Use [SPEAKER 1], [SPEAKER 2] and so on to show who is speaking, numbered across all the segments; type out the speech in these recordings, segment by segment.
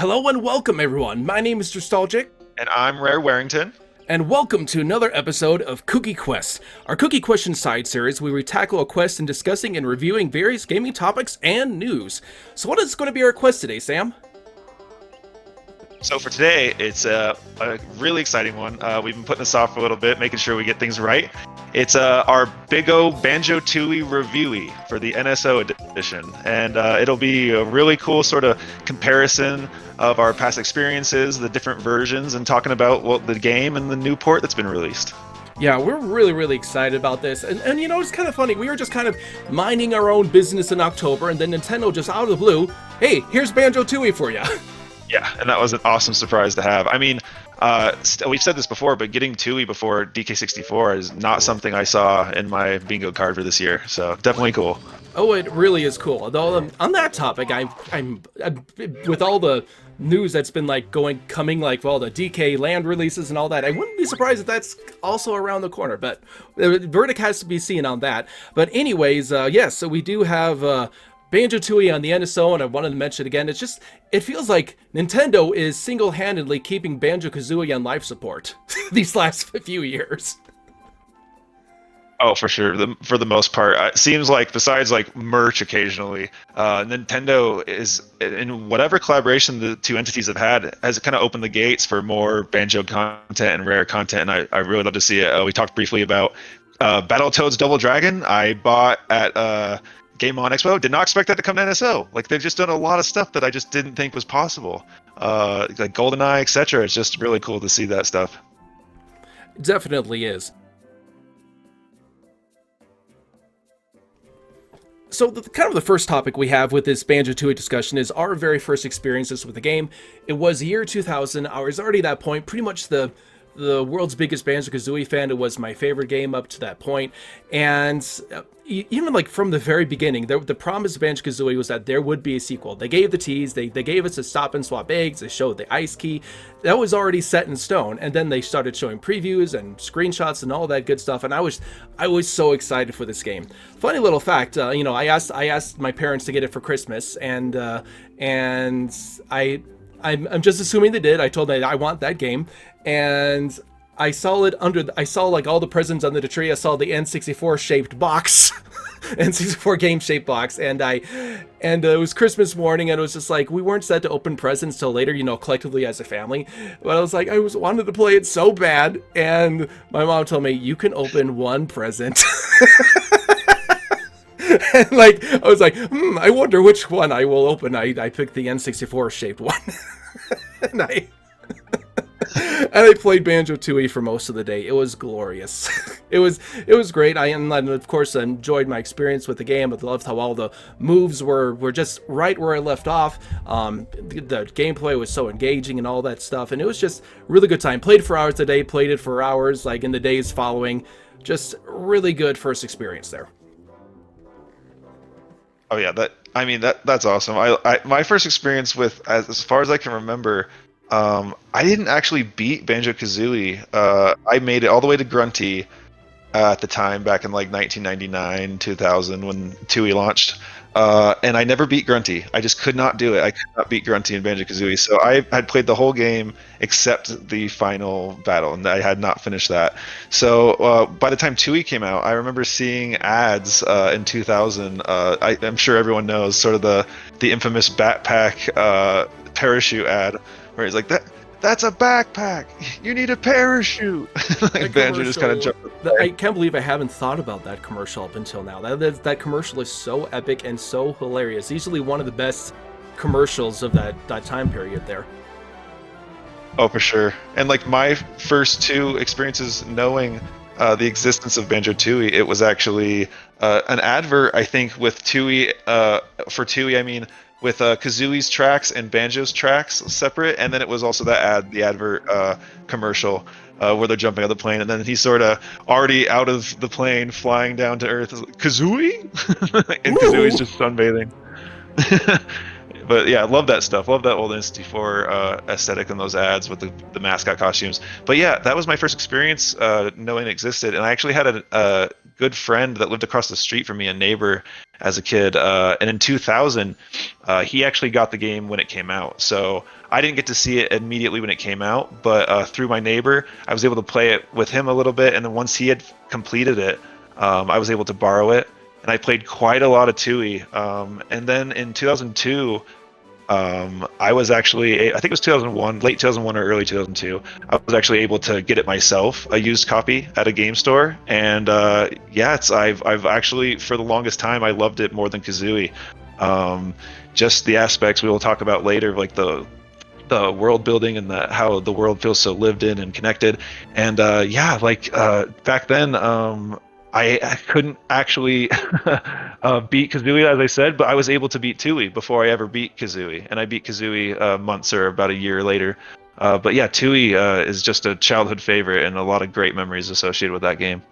[SPEAKER 1] Hello and welcome, everyone. My name is Nostalgic,
[SPEAKER 2] And I'm RareWarington.
[SPEAKER 1] and welcome to another episode of Kooky Quest, our Kooky Questions side series where we tackle a quest in discussing and reviewing various gaming topics and news. So, what is going to be our quest today, Sam?
[SPEAKER 2] So for today, it's a really exciting one. We've been putting this off for a little bit, making sure we get things right. It's our big O Banjo-Tooie Reviewie for the NSO edition. And it'll be a really cool sort of comparison of our past experiences, the different versions, and talking about the game and the new port that's been released.
[SPEAKER 1] Yeah, we're really excited about this. And you know, it's kind of funny. We were just kind of minding our own business in October, and then Nintendo just out of the blue, hey, here's Banjo-Tooie for you.
[SPEAKER 2] Yeah, and that was an awesome surprise to have. I mean, we've said this before, but getting Tooie before DK64 is not something I saw in my bingo card for this year. So definitely cool.
[SPEAKER 1] Oh, it really is cool. Although on that topic, I'm with all the news that's been coming, like the DK land releases and all that. I wouldn't be surprised if that's also around the corner. But verdict has to be seen on that. But anyways, yes. So we do have Banjo-Tooie on the NSO, and I wanted to mention again, it feels like Nintendo is single-handedly keeping Banjo-Kazooie on life support these last few years.
[SPEAKER 2] Oh, for sure. For the most part, it seems like besides merch occasionally, Nintendo is in whatever collaboration the two entities have had has kind of opened the gates for more Banjo content and rare content, and I really love to see it. We talked briefly about Battletoads Double Dragon. I bought at Game On Expo. Did not expect that to come to NSO. They've just done a lot of stuff that I just didn't think was possible. Like GoldenEye, etc. It's just really cool to see that stuff.
[SPEAKER 1] It definitely is. So kind of the first topic we have with this Banjo-Tooie discussion is our very first experiences with the game. It was the year 2000. I was already at that point pretty much the world's biggest Banjo-Kazooie fan. It was my favorite game up to that point. And even from the very beginning, the promise of Banjo-Kazooie was that there would be a sequel. They gave the tease, they gave us a stop and swap eggs, they showed the ice key. That was already set in stone. And then they started showing previews and screenshots and all that good stuff. And I was so excited for this game. Funny little fact, I asked my parents to get it for Christmas, and I'm just assuming they did. I told them I want that game, and I saw it all the presents under the tree. I saw the N64 shaped box, N64 game shaped box, and it was Christmas morning, and it was just we weren't set to open presents till later, collectively as a family. But I wanted to play it so bad, and my mom told me you can open one present. And I was like, I wonder which one I will open. I picked the N64 shaped one. and I played Banjo-Tooie for most of the day. It was glorious. It was great. And of course enjoyed my experience with the game. I loved how all the moves were just right where I left off. The gameplay was so engaging and all that stuff, and it was just really good time. Played for hours a day, played it for hours in the days following. Just really good first experience there.
[SPEAKER 2] Oh yeah, that's awesome. I my first experience with, as far as I can remember, I didn't actually beat Banjo-Kazooie. I made it all the way to Grunty at the time, back in 1999, 2000, when Tooie launched. And I never beat Grunty. I just could not do it. I could not beat Grunty in Banjo-Kazooie. So I had played the whole game except the final battle, and I had not finished that. So by the time Tooie came out, I remember seeing ads in 2000. I'm sure everyone knows sort of the infamous backpack parachute ad, where he's like, that's a backpack. You need a parachute. Banjo just kind of jumped.
[SPEAKER 1] I can't believe I haven't thought about that commercial up until now. That commercial is so epic and so hilarious. Easily one of the best commercials of that time period there.
[SPEAKER 2] Oh, for sure. And my first two experiences knowing the existence of Banjo-Tooie, it was actually an advert, I think, with Tooie. For Tooie, I mean, with Kazooie's tracks and Banjo's tracks separate, and then it was also the advert commercial where they're jumping out of the plane, and then he's sort of already out of the plane, flying down to Earth. Kazooie? And Kazooie's just sunbathing. But yeah, I love that stuff. Love that old N64 aesthetic and those ads with the mascot costumes. But yeah, that was my first experience knowing it existed. And I actually had a good friend that lived across the street from me, a neighbor, as a kid. And in 2000, he actually got the game when it came out. So I didn't get to see it immediately when it came out, but through my neighbor, I was able to play it with him a little bit. And then once he had completed it, I was able to borrow it. And I played quite a lot of Tooie. And then in 2002, I was actually, I think it was 2001, late 2001 or early 2002, I was actually able to get it myself, a used copy at a game store. And yeah, I've actually, for the longest time, I loved it more than Kazooie. Just the aspects we will talk about later, like the world building and how the world feels so lived in and connected. And yeah, like back then, I couldn't actually beat Kazooie, as I said, but I was able to beat Tooie before I ever beat Kazooie, and I beat Kazooie months or about a year later. But yeah, Tooie is just a childhood favorite, and a lot of great memories associated with that game.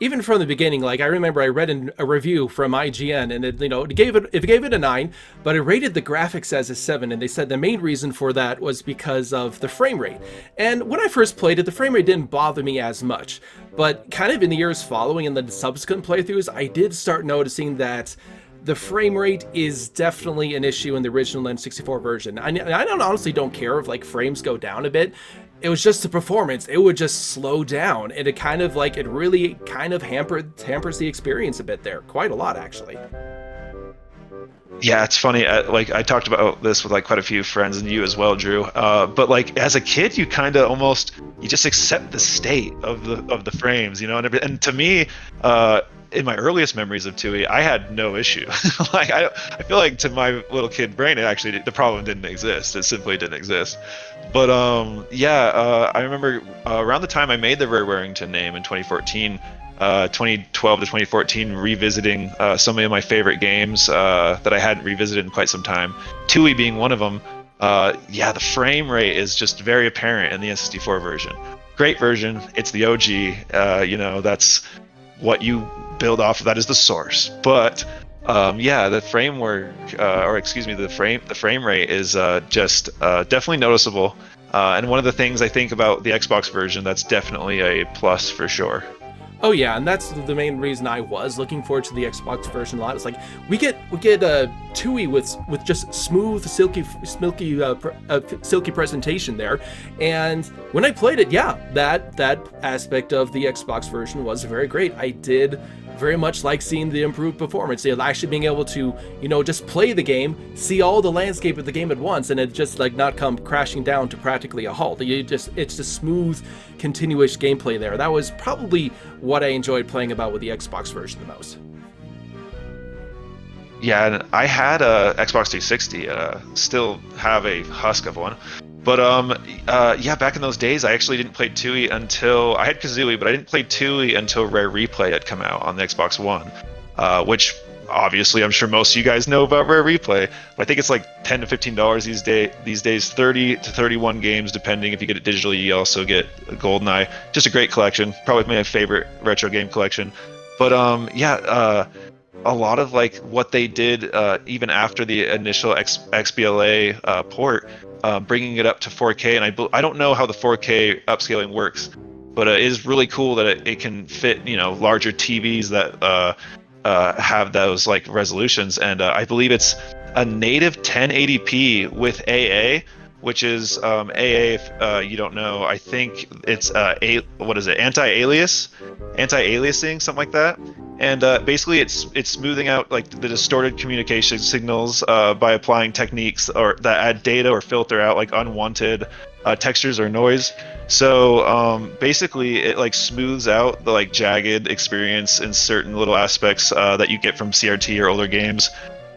[SPEAKER 1] Even from the beginning, like I remember I read a review from IGN, and it gave it a 9, but it rated the graphics as a 7, and they said the main reason for that was because of the frame rate. And when I first played it, the frame rate didn't bother me as much, but kind of in the years following and the subsequent playthroughs, I did start noticing that the frame rate is definitely an issue in the original N64 version. I honestly don't care if like frames go down a bit. It was just the performance. It would just slow down, and it really kind of hampers the experience a bit there, quite a lot actually.
[SPEAKER 2] Yeah, it's funny. Like I talked about this with like quite a few friends, and you as well, Drew. But like as a kid, you kind of you just accept the state of the frames, you know. And to me, in my earliest memories of Tooie, I had no issue. Like I feel like to my little kid brain, the problem didn't exist. It simply didn't exist. But yeah, I remember around the time I made the RareWarington name in 2014. 2012 to 2014, revisiting some of my favorite games that I hadn't revisited in quite some time. Tooie being one of them. Yeah, the frame rate is just very apparent in the N64 version. Great version. It's the OG. You know, that's what you build off of. That is the source. But yeah, the framework, the frame rate is just definitely noticeable. And one of the things I think about the Xbox version that's definitely a plus for sure.
[SPEAKER 1] Oh yeah, and that's the main reason I was looking forward to the Xbox version a lot. It's like we get Tooie with just smooth, silky presentation there. And when I played it, yeah, that aspect of the Xbox version was very great. I did very much like seeing the improved performance. Actually being able to, just play the game, see all the landscape of the game at once, and it just like not come crashing down to practically a halt. It's just smooth, continuous gameplay there. That was probably what I enjoyed playing about with the Xbox version the most.
[SPEAKER 2] Yeah, and I had a Xbox 360, still have a husk of one. But yeah, back in those days, I actually didn't play Tooie until I had Kazooie, but I didn't play Tooie until Rare Replay had come out on the Xbox One, which obviously I'm sure most of you guys know about Rare Replay. But I think it's like $10 to $15 these days, 30 to 31 games depending. If you get it digitally, you also get a GoldenEye. Just a great collection, probably my favorite retro game collection. But yeah. A lot of like what they did even after the initial XBLA port, bringing it up to 4K, and I don't know how the 4K upscaling works, but it is really cool that it can fit larger TVs that have those like resolutions, and I believe it's a native 1080p with AA, which is AA. If you don't know, I think it's anti-aliasing, something like that. And basically, it's smoothing out like the distorted communication signals by applying techniques that add data or filter out like unwanted textures or noise. So basically, it like smooths out the like jagged experience in certain little aspects that you get from CRT or older games.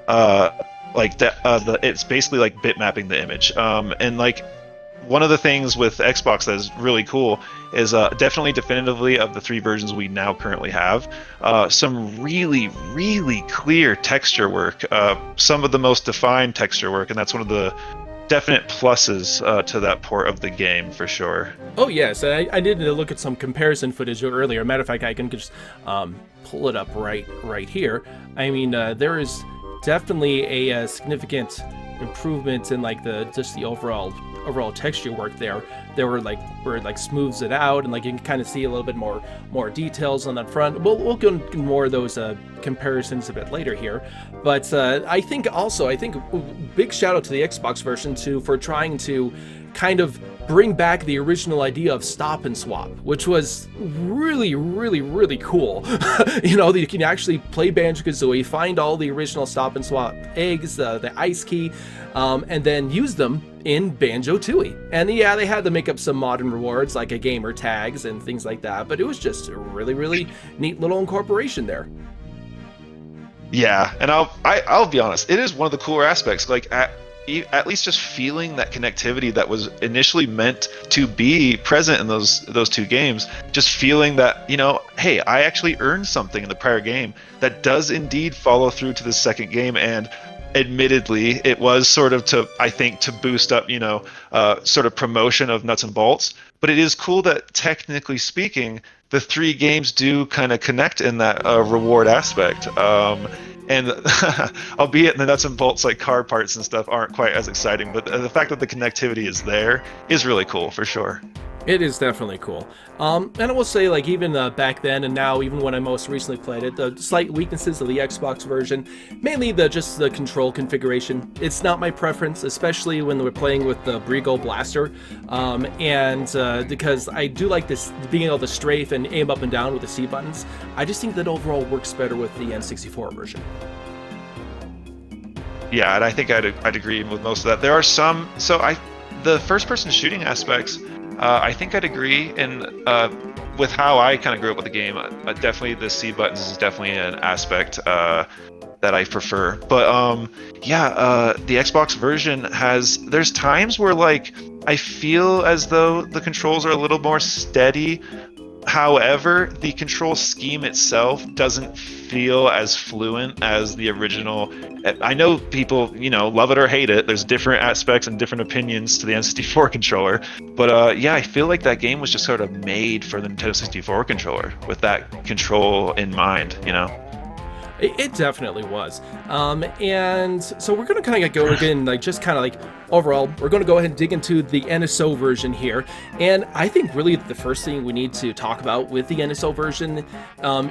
[SPEAKER 2] Like that, it's basically like bitmapping the image. And like one of the things with Xbox that is really cool is definitely definitively of the 3 versions we now currently have, some really, really clear texture work, some of the most defined texture work, and that's one of the definite pluses to that port of the game for sure.
[SPEAKER 1] Oh yes, I did look at some comparison footage earlier. Matter of fact, I can just pull it up right here. I mean, there is definitely a significant improvements in like the overall texture work there. There were like where it like smooths it out, and like you can kind of see a little bit more details on that front. We'll go into more of those comparisons a bit later here, but I think big shout out to the Xbox version too for trying to kind of bring back the original idea of stop and swap, which was really, really, really cool. You know, you can actually play Banjo-Kazooie, find all the original stop and swap eggs, the ice key, and then use them in Banjo-Tooie. And yeah, they had to make up some modern rewards like a gamer tags and things like that, but it was just a really, really neat little incorporation there.
[SPEAKER 2] Yeah, and I'll be honest, it is one of the cooler aspects. Like at least just feeling that connectivity that was initially meant to be present in those two games, just feeling that, you know, hey, I actually earned something in the prior game that does indeed follow through to the second game. And admittedly, it was sort of to boost up, you know, sort of promotion of Nuts and Bolts. But it is cool that technically speaking, the three games do kind of connect in that reward aspect. And albeit the nuts and bolts like car parts and stuff aren't quite as exciting, but the fact that the connectivity is there is really cool for sure.
[SPEAKER 1] It is definitely cool. And I will say, like, even back then and now, even when I most recently played it, the slight weaknesses of the Xbox version, mainly just the control configuration. It's not my preference, especially when we're playing with the Brigo Blaster. Because I do like this, being able to strafe and aim up and down with the C buttons. I just think that overall works better with the N64 version.
[SPEAKER 2] Yeah, and I think I'd agree with most of that. There are some, the first-person shooting aspects, I think I'd agree, and with how I kind of grew up with the game, definitely the C buttons is definitely an aspect that I prefer. But the Xbox version there's times where like I feel as though the controls are a little more steady. However, the control scheme itself doesn't feel as fluent as the original. I know people, you know, love it or hate it. There's different aspects and different opinions to the N64 controller. But I feel like that game was just sort of made for the Nintendo 64 controller with that control in mind, you know?
[SPEAKER 1] It definitely was. And so we're going to kind of go again, like just kind of like overall, we're going to go ahead and dig into the NSO version here. And I think really the first thing we need to talk about with the NSO version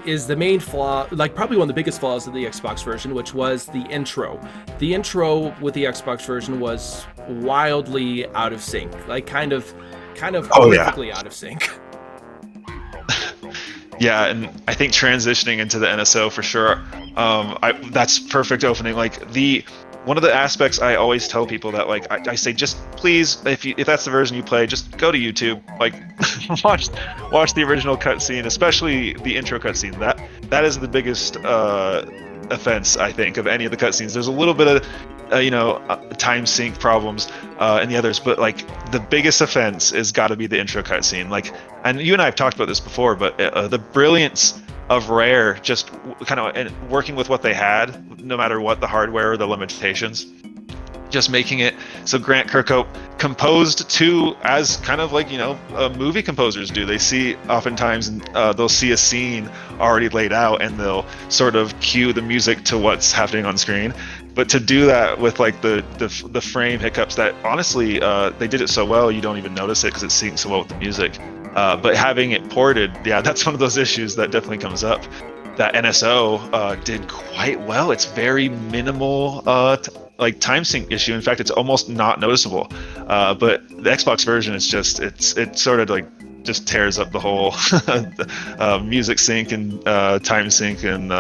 [SPEAKER 1] is the main flaw, like probably one of the biggest flaws of the Xbox version, which was the intro. The intro with the Xbox version was wildly out of sync, like kind of horrifically out of sync.
[SPEAKER 2] Yeah, and I think transitioning into the NSO for sure, that's perfect opening. Like one of the aspects I always tell people that like I say, just please, if that's the version you play, just go to YouTube, like watch the original cutscene, especially the intro cutscene. That is the biggest offense I think of any of the cutscenes. There's a little bit of time sync problems in the others, but like the biggest offense is got to be the intro cutscene. Like, and you and I have talked about this before, but the brilliance of Rare just kind of working with what they had, no matter what the hardware or the limitations, just making it so Grant Kirkhope composed to as kind of like, you know, movie composers do. They see oftentimes they'll see a scene already laid out and they'll sort of cue the music to what's happening on screen. But to do that with like the frame hiccups that honestly they did it so well you don't even notice it because it's synced so well with the music. But having it ported, yeah, that's one of those issues that definitely comes up. That NSO did quite well. It's very minimal like time sync issue. In fact, it's almost not noticeable. But the Xbox version is just it sort of like just tears up the whole music sync and time sync, and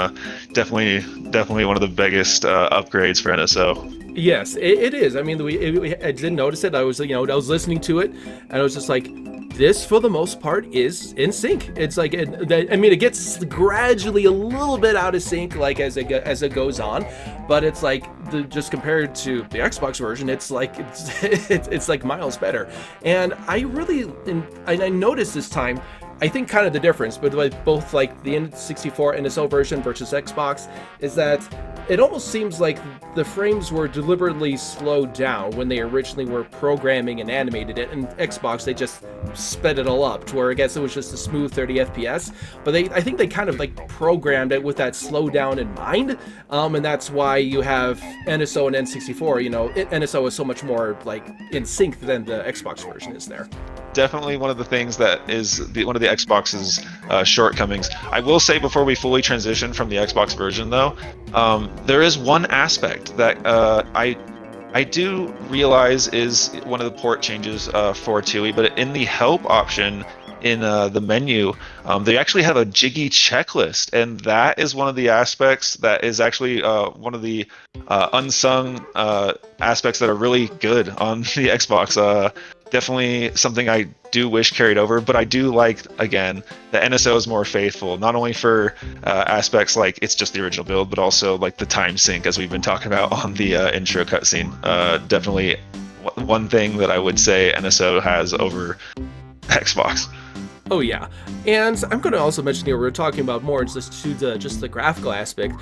[SPEAKER 2] definitely one of the biggest upgrades for NSO.
[SPEAKER 1] Yes, it is. I mean, I didn't notice it. I was listening to it, and I was just like, this for the most part is in sync. It's like, it gets gradually a little bit out of sync, like as it goes on, but it's like just compared to the Xbox version, it's like it's like miles better. And I noticed this time, I think kind of the difference, but like both like the N64 NSO version versus Xbox is that it almost seems like the frames were deliberately slowed down when they originally were programming and animated it. And Xbox, they just sped it all up to where I guess it was just a smooth 30 FPS. But I think they kind of like programmed it with that slowdown in mind, and that's why you have NSO and N64. You know, NSO is so much more like in sync than the Xbox version is there.
[SPEAKER 2] Definitely one of the things that is one of the Xbox's shortcomings. I will say before we fully transition from the Xbox version, though, there is one aspect that I do realize is one of the port changes for Tooie, but in the help option in the menu, they actually have a jiggy checklist, and that is one of the aspects that is actually one of the unsung aspects that are really good on the Xbox. Definitely something I do wish carried over, but I do like, again, the NSO is more faithful, not only for aspects like it's just the original build, but also like the time sync, as we've been talking about on the intro cutscene. Definitely one thing that I would say NSO has over Xbox.
[SPEAKER 1] Oh yeah, and I'm going to also mention here, we're talking about more just the graphical aspect.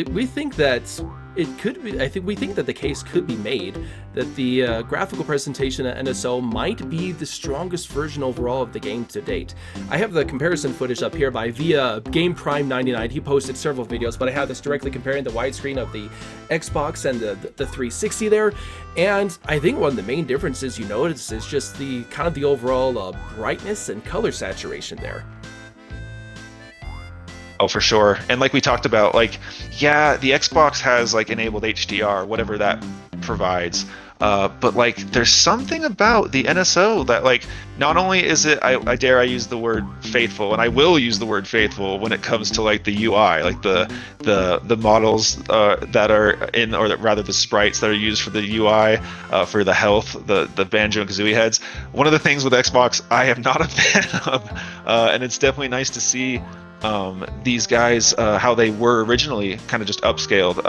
[SPEAKER 1] We think that it could be. We think that the case could be made that the graphical presentation at NSO might be the strongest version overall of the game to date. I have the comparison footage up here by via Game Prime 99. He posted several videos, but I have this directly comparing the widescreen of the Xbox and the 360 there. And I think one of the main differences you notice is just the kind of the overall brightness and color saturation there.
[SPEAKER 2] Oh, for sure. And like we talked about, like, yeah, the Xbox has like enabled HDR, whatever that provides. But like, there's something about the NSO that, like, not only is it, I dare I use the word faithful, and I will use the word faithful when it comes to like the UI, like the models that are in, or rather the sprites that are used for the UI, for the health, the Banjo and Kazooie heads. One of the things with Xbox I am not a fan of, and it's definitely nice to see these guys how they were originally kind of just upscaled,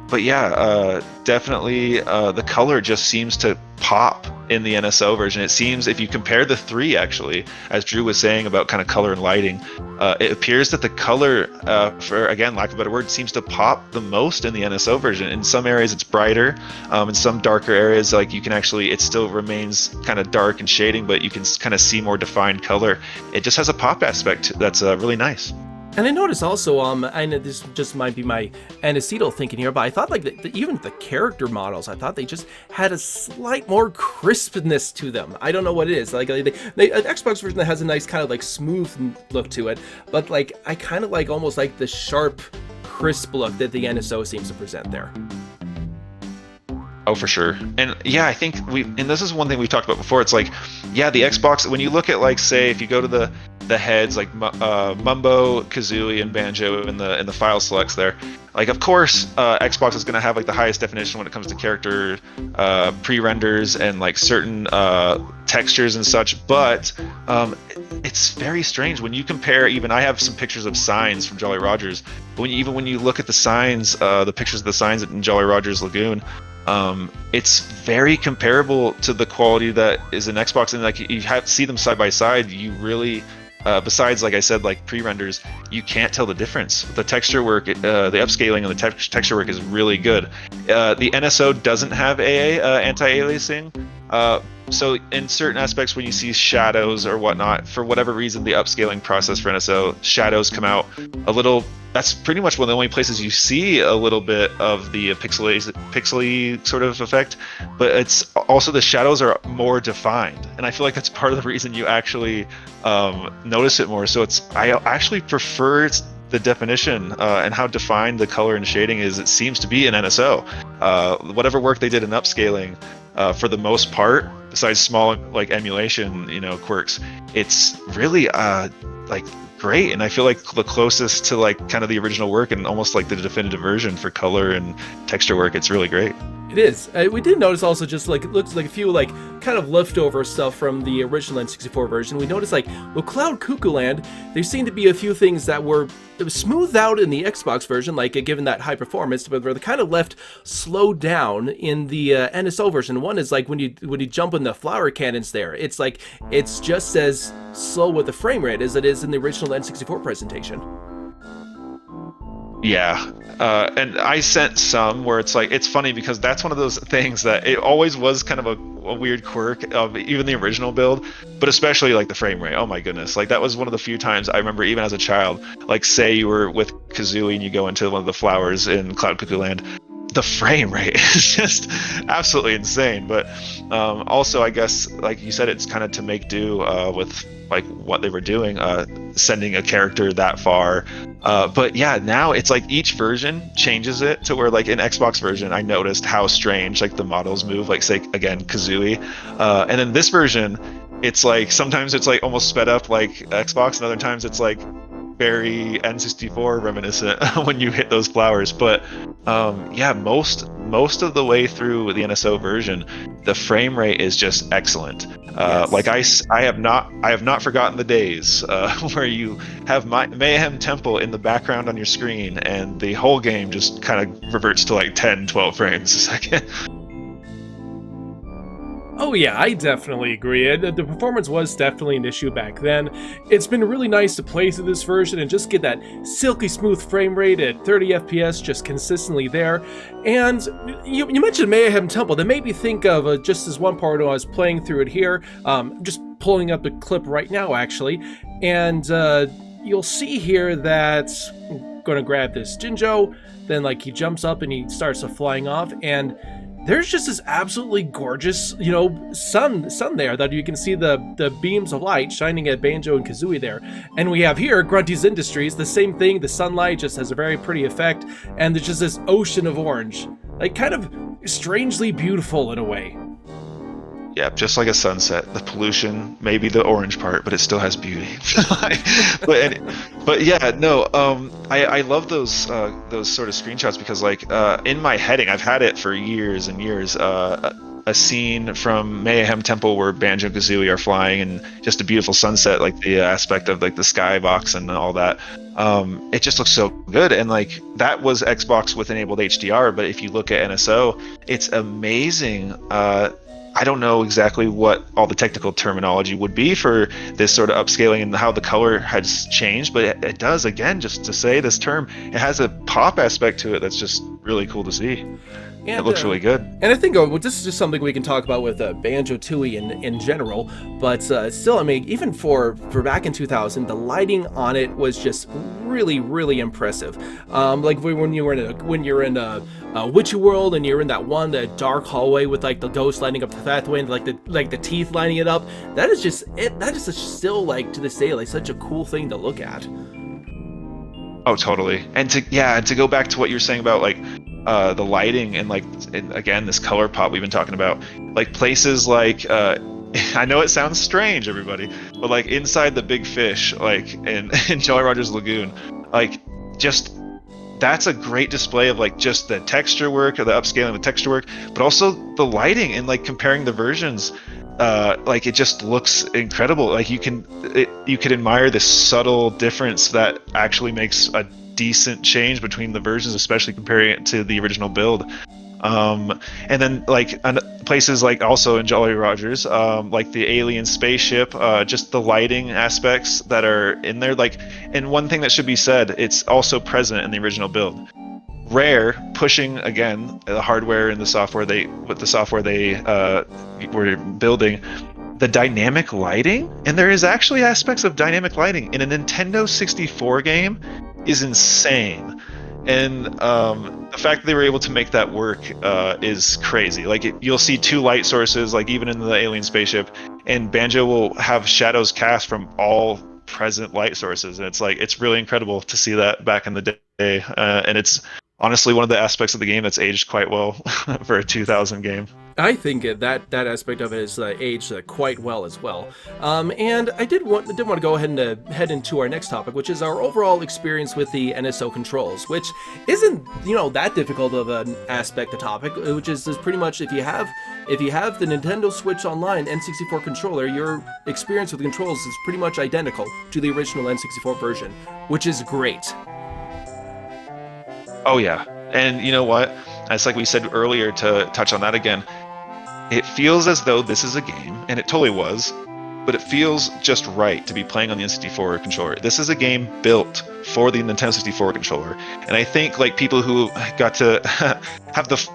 [SPEAKER 2] but yeah, definitely the color just seems to pop in the NSO version. It seems, if you compare the three, actually, as Drew was saying about kind of color and lighting, it appears that the color, for again lack of a better word, seems to pop the most in the NSO version. In some areas it's brighter, in some darker areas, like, you can actually, it still remains kind of dark and shading, but you can kind of see more defined color. It just has a pop aspect that's really nice.
[SPEAKER 1] And I noticed also, I know this just might be my antecedent thinking here, but I thought like even the character models, I thought they just had a slight more crispness to them. I don't know what it is. Like an Xbox version that has a nice kind of like smooth look to it, but like I kind of like almost like the sharp, crisp look that the NSO seems to present there.
[SPEAKER 2] Oh, for sure. And yeah, I think and this is one thing we've talked about before. It's like, yeah, the Xbox, when you look at, like, say, if you go to the heads, like Mumbo, Kazooie, and Banjo in the file selects there, like, of course, Xbox is going to have like the highest definition when it comes to character pre-renders and like certain textures and such, but it's very strange when you compare. Even I have some pictures of signs from Jolly Rogers, but when you look at the signs, the pictures of the signs in Jolly Rogers Lagoon, it's very comparable to the quality that is in Xbox, and like you see them side by side, you really, besides, like I said, like pre-renders, you can't tell the difference. The texture work, the upscaling and the texture work is really good. The NSO doesn't have AA, anti-aliasing, so in certain aspects when you see shadows or whatnot, for whatever reason, the upscaling process for NSO, shadows come out a little. That's pretty much one of the only places you see a little bit of the pixely sort of effect, but it's also the shadows are more defined, and I feel like that's part of the reason you actually notice it more. So I actually prefer the definition and how defined the color and shading is. It seems to be in NSO. Whatever work they did in upscaling, for the most part, besides small like emulation, quirks, it's really like great, and I feel like the closest to like kind of the original work and almost like the definitive version for color and texture work. It's really great.
[SPEAKER 1] It is. We did notice also just like it looks like a few like kind of leftover stuff from the original N64 version. We noticed like with Cloud Cuckoo Land, there seemed to be a few things that were smoothed out in the Xbox version, like given that high performance, but they're kind of left slowed down in the NSO version. One is like when you jump in the flower cannons there, it's like it's just as slow with the frame rate as it is in the original N64 presentation.
[SPEAKER 2] Yeah. And I sent some where it's like, it's funny because that's one of those things that it always was kind of a weird quirk of even the original build, but especially like the frame rate. Oh my goodness. Like that was one of the few times I remember even as a child, like say you were with Kazooie and you go into one of the flowers in Cloud Cuckoo Land, the frame rate is just absolutely insane. But also, I guess, like you said, it's kind of to make do with like what they were doing, sending a character that far. But yeah, now it's like each version changes it to where, like in Xbox version, I noticed how strange like the models move. Like say again, Kazooie, and then this version, it's like sometimes it's like almost sped up like Xbox, and other times it's like very N64 reminiscent when you hit those flowers. But yeah, most of the way through the NSO version, the frame rate is just excellent.
[SPEAKER 1] Yes.
[SPEAKER 2] Like I have not forgotten the days where you have Mayhem Temple in the background on your screen and the whole game just kind of reverts to like 10, 12 frames a second.
[SPEAKER 1] Oh yeah, I definitely agree. The performance was definitely an issue back then. It's been really nice to play through this version and just get that silky smooth frame rate at 30 FPS just consistently there. And you mentioned Mayhem Temple. That made me think of just this one part when I was playing through it here. Just pulling up a clip right now, actually. And you'll see here that I'm going to grab this Jinjo. Then like he jumps up and he starts flying off, and there's just this absolutely gorgeous, sun there that you can see the beams of light shining at Banjo and Kazooie there. And we have here Grunty's Industries, the same thing. The sunlight just has a very pretty effect, and there's just this ocean of orange, like kind of strangely beautiful in a way.
[SPEAKER 2] Yeah, just like a sunset. The pollution, maybe the orange part, but it still has beauty. but yeah, no. I love those sort of screenshots because, like, in my heading, I've had it for years and years. A scene from Mayhem Temple where Banjo and Kazooie are flying, and just a beautiful sunset, like the aspect of like the skybox and all that. It just looks so good, and like that was Xbox with enabled HDR. But if you look at NSO, it's amazing. I don't know exactly what all the technical terminology would be for this sort of upscaling and how the color has changed, but it does, again, just to say this term, it has a pop aspect to it that's just really cool to see. And it looks really good.
[SPEAKER 1] And I think this is just something we can talk about with Banjo-Tooie in general, but still, I mean, even for back in 2000, the lighting on it was just really, really impressive. Like when you're in a Witchy World and you're in that dark hallway with like the ghost lighting up the pathway and like the teeth lining it up. That is just it. That is still, like, to this day, like such a cool thing to look at.
[SPEAKER 2] Oh, totally. And to go back to what you're saying about like the lighting and like again this color pop we've been talking about, like places like I know it sounds strange, everybody, but like inside the big fish, like in Jolly Roger's Lagoon, like just that's a great display of like just the texture work or the upscaling of the texture work, but also the lighting and like comparing the versions. Like it just looks incredible. Like you could admire this subtle difference that actually makes a decent change between the versions, especially comparing it to the original build. And then like places like also in Jolly Rogers, like the alien spaceship, just the lighting aspects that are in there. Like, and one thing that should be said, it's also present in the original build. Rare pushing again the hardware and the software they were building, the dynamic lighting, and there is actually aspects of dynamic lighting in a Nintendo 64 game is insane. And the fact that they were able to make that work is crazy. Like you'll see two light sources, like even in the alien spaceship, and Banjo will have shadows cast from all present light sources, and it's really incredible to see that back in the day, and it's honestly one of the aspects of the game that's aged quite well for a 2000 game.
[SPEAKER 1] I think that aspect of it is aged quite well as well. And I did want to go ahead and head into our next topic, which is our overall experience with the NSO controls, which isn't that difficult of an aspect of topic, which is pretty much if you have the Nintendo Switch Online N64 controller, your experience with the controls is pretty much identical to the original N64 version, which is great.
[SPEAKER 2] Oh yeah, and you know what? It's like we said earlier, to touch on that again, it feels as though this is a game, and it totally was, but it feels just right to be playing on the N64 controller. This is a game built for the Nintendo 64 controller, and I think like people who got to have the,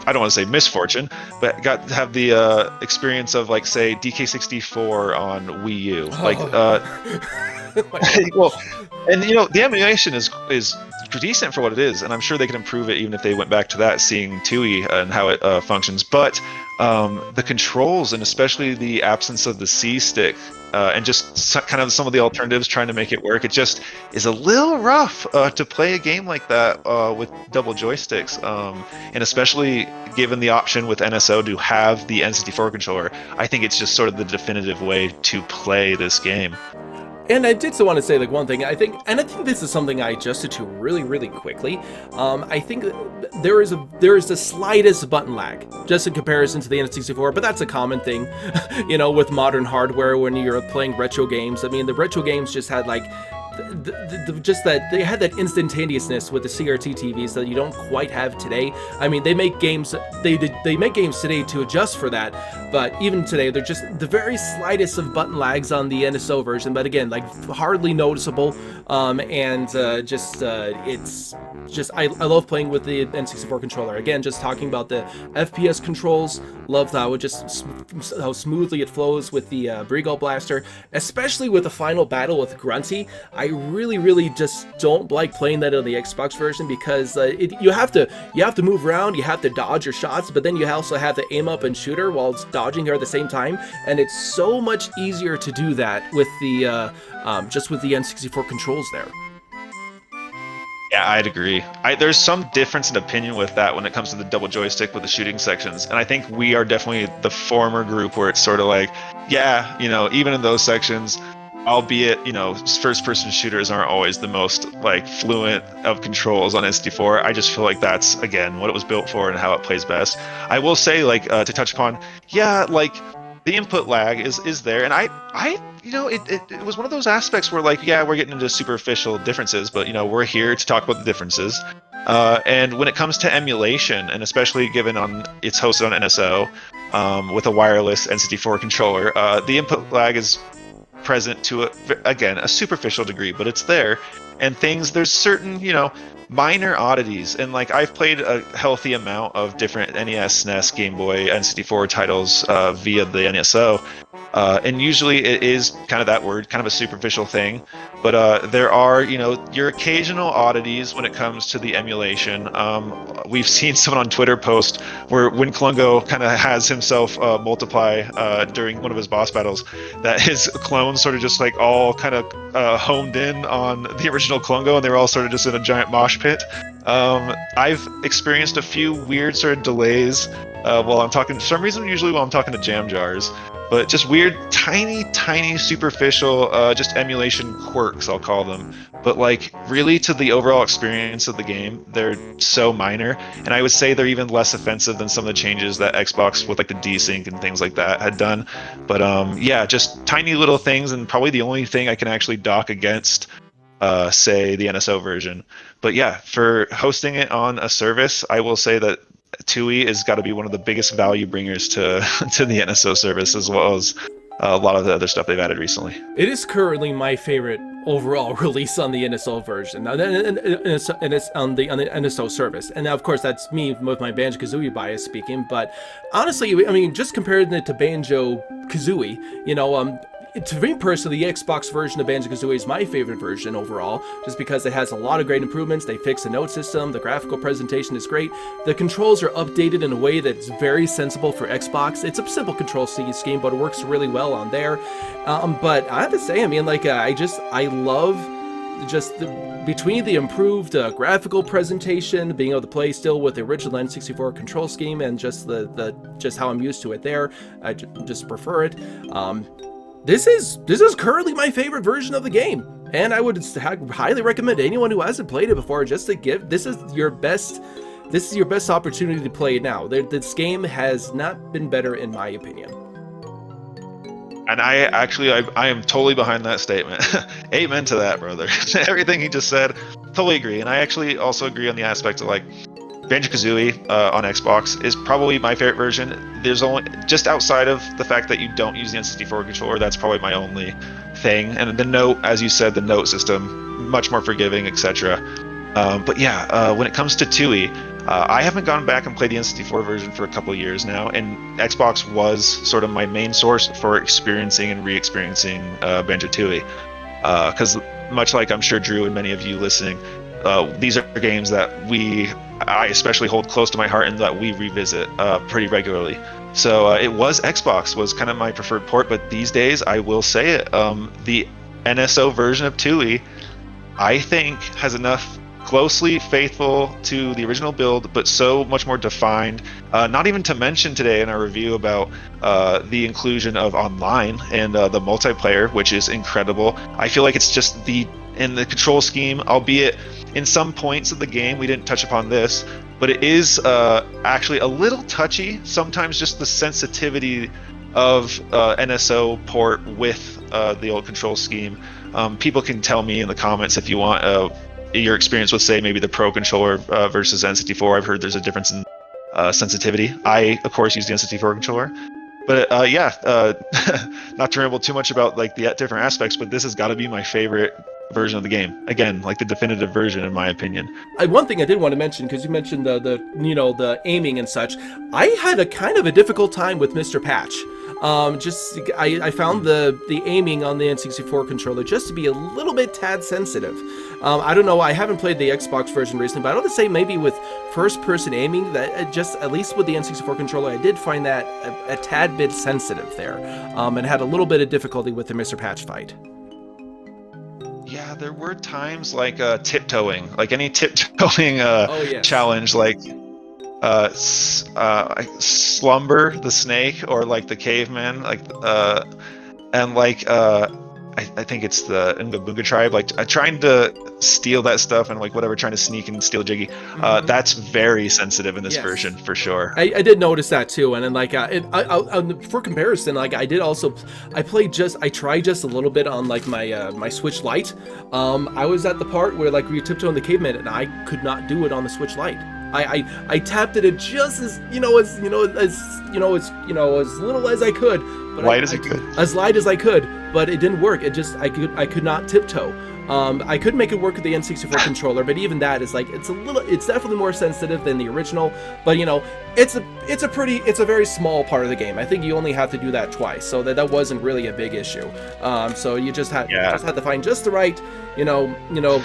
[SPEAKER 2] I don't want to say misfortune, but got to have the experience of like say DK64 on Wii U, like well, and the emulation is decent for what it is, and I'm sure they could improve it even if they went back to that, seeing Tooie and how it functions. But the controls, and especially the absence of the C stick, and just kind of some of the alternatives trying to make it work, it just is a little rough to play a game like that with double joysticks, and especially given the option with NSO to have the N64 controller. I think it's just sort of the definitive way to play this game.
[SPEAKER 1] And I did still want to say like one thing. I think this is something I adjusted to really quickly. I think there is the slightest button lag just in comparison to the N64, but that's a common thing, with modern hardware when you're playing retro games. I mean, the retro games just had like just that they had that instantaneousness with the CRT TVs that you don't quite have today. I mean, they make games today to adjust for that, but even today they're just the very slightest of button lags on the NSO version, but again, like hardly noticeable. It's just I love playing with the N64 controller. Again, just talking about the FPS controls, love how how smoothly it flows with the Brigo Blaster, especially with the final battle with Grunty. I really just don't like playing that on the Xbox version because you have to move around, you have to dodge your shots, but then you also have to aim up and shoot her while dodging her at the same time, and it's so much easier to do that with the just with the N64 controls there.
[SPEAKER 2] Yeah, I'd agree. There's some difference in opinion with that when it comes to the double joystick with the shooting sections, and I think we are definitely the former group where it's sort of like, yeah, even in those sections, albeit first-person shooters aren't always the most like fluent of controls on N64. I just feel like that's again what it was built for and how it plays best. I will say, like to touch upon, yeah, like the input lag is there, and it was one of those aspects where like, yeah, we're getting into superficial differences, but we're here to talk about the differences. And when it comes to emulation, and especially given it's hosted on NSO with a wireless N64 controller, the input lag is present to a superficial degree, but it's there. And there's certain minor oddities, and like I've played a healthy amount of different NES, SNES, Game Boy, N64 titles via the NSO, and usually it is kind of that word, kind of a superficial thing, but there are your occasional oddities when it comes to the emulation. We've seen someone on Twitter post where when Klungo kind of has himself multiply during one of his boss battles, that his clones sort of just like all kind of honed in on the original Klungo, and they were all sort of just in a giant mosh pit. I've experienced a few weird sort of delays while I'm talking, for some reason, usually while I'm talking to Jam Jars, but just weird, tiny, superficial, just emulation quirks, I'll call them. But like, really, to the overall experience of the game, they're so minor, and I would say they're even less offensive than some of the changes that Xbox with like the desync and things like that had done. But yeah, just tiny little things, and probably the only thing I can actually dock against say the NSO version. But yeah, for hosting it on a service, I will say that Tooie has got to be one of the biggest value bringers to the NSO service, as well as a lot of the other stuff they've added recently.
[SPEAKER 1] It is currently my favorite overall release on the NSO version, and it's on the NSO service. And now, of course, that's me with my Banjo-Kazooie bias speaking. But honestly, I mean, just comparing it to Banjo-Kazooie, to me personally, the Xbox version of Banjo-Kazooie is my favorite version overall, just because it has a lot of great improvements. They fixed the note system, the graphical presentation is great, the controls are updated in a way that's very sensible for Xbox. It's a simple control scheme, but it works really well on there. But I have to say, I mean, like, I love just between the improved graphical presentation, being able to play still with the original N64 control scheme, and just just how I'm used to it there, I just prefer it. This is currently my favorite version of the game, and I would highly recommend anyone who hasn't played it before just to give. This is your best opportunity to play it now. This game has not been better in my opinion.
[SPEAKER 2] And I am totally behind that statement. Amen to that, brother. Everything he just said, totally agree. And I actually also agree on the aspect of like, Banjo-Kazooie on Xbox is probably my favorite version. There's only, just outside of the fact that you don't use the N64 controller, that's probably my only thing. And the note, as you said, the note system, much more forgiving, etc. But yeah, when it comes to Tooie, I haven't gone back and played the N64 version for a couple of years now, and Xbox was sort of my main source for experiencing and re-experiencing Banjo-Tooie. Because much like I'm sure Drew and many of you listening, these are games that I especially hold close to my heart and that we revisit pretty regularly. So it was Xbox was kind of my preferred port, but these days I will say it, the NSO version of Tooie, I think has enough closely faithful to the original build, but so much more defined. Not even to mention today in our review about the inclusion of online and the multiplayer, which is incredible. I feel like it's just in the control scheme, albeit in some points of the game, we didn't touch upon this, but it is actually a little touchy. Sometimes just the sensitivity of NSO port with the old control scheme. People can tell me in the comments if you want your experience with, say, maybe the Pro controller versus N64. I've heard there's a difference in sensitivity. I, of course, use the N64 controller. But not to ramble too much about like the different aspects, but this has got to be my favorite version of the game. Again, like the definitive version, in my opinion.
[SPEAKER 1] One thing I did want to mention, because you mentioned the aiming and such, I had a kind of a difficult time with Mr. Patch. I found the aiming on the N64 controller just to be a little bit tad sensitive. I don't know, I haven't played the Xbox version recently, but I would say maybe with first-person aiming, that just at least with the N64 controller, I did find that a tad bit sensitive there, and had a little bit of difficulty with the Mr. Patch fight.
[SPEAKER 2] Yeah, there were times like tiptoeing, like any tiptoeing challenge, like Slumber the snake or like the caveman, like and like I think it's the Unga Bunga tribe, like trying to steal that stuff and like whatever, trying to sneak and steal Jiggy. That's very sensitive in this version for sure.
[SPEAKER 1] I did notice that too, and then like for comparison, like I tried just a little bit on like my my Switch Lite. I was at the part where like we tiptoe in the caveman, and I could not do it on the Switch Lite. I tapped it just as little as I could, but as light as I could, but it didn't work. I could not tiptoe. I could make it work with the N64 controller, but even that is like it's definitely more sensitive than the original. But it's a very small part of the game. I think you only have to do that twice, so that wasn't really a big issue. So you just had to find just the right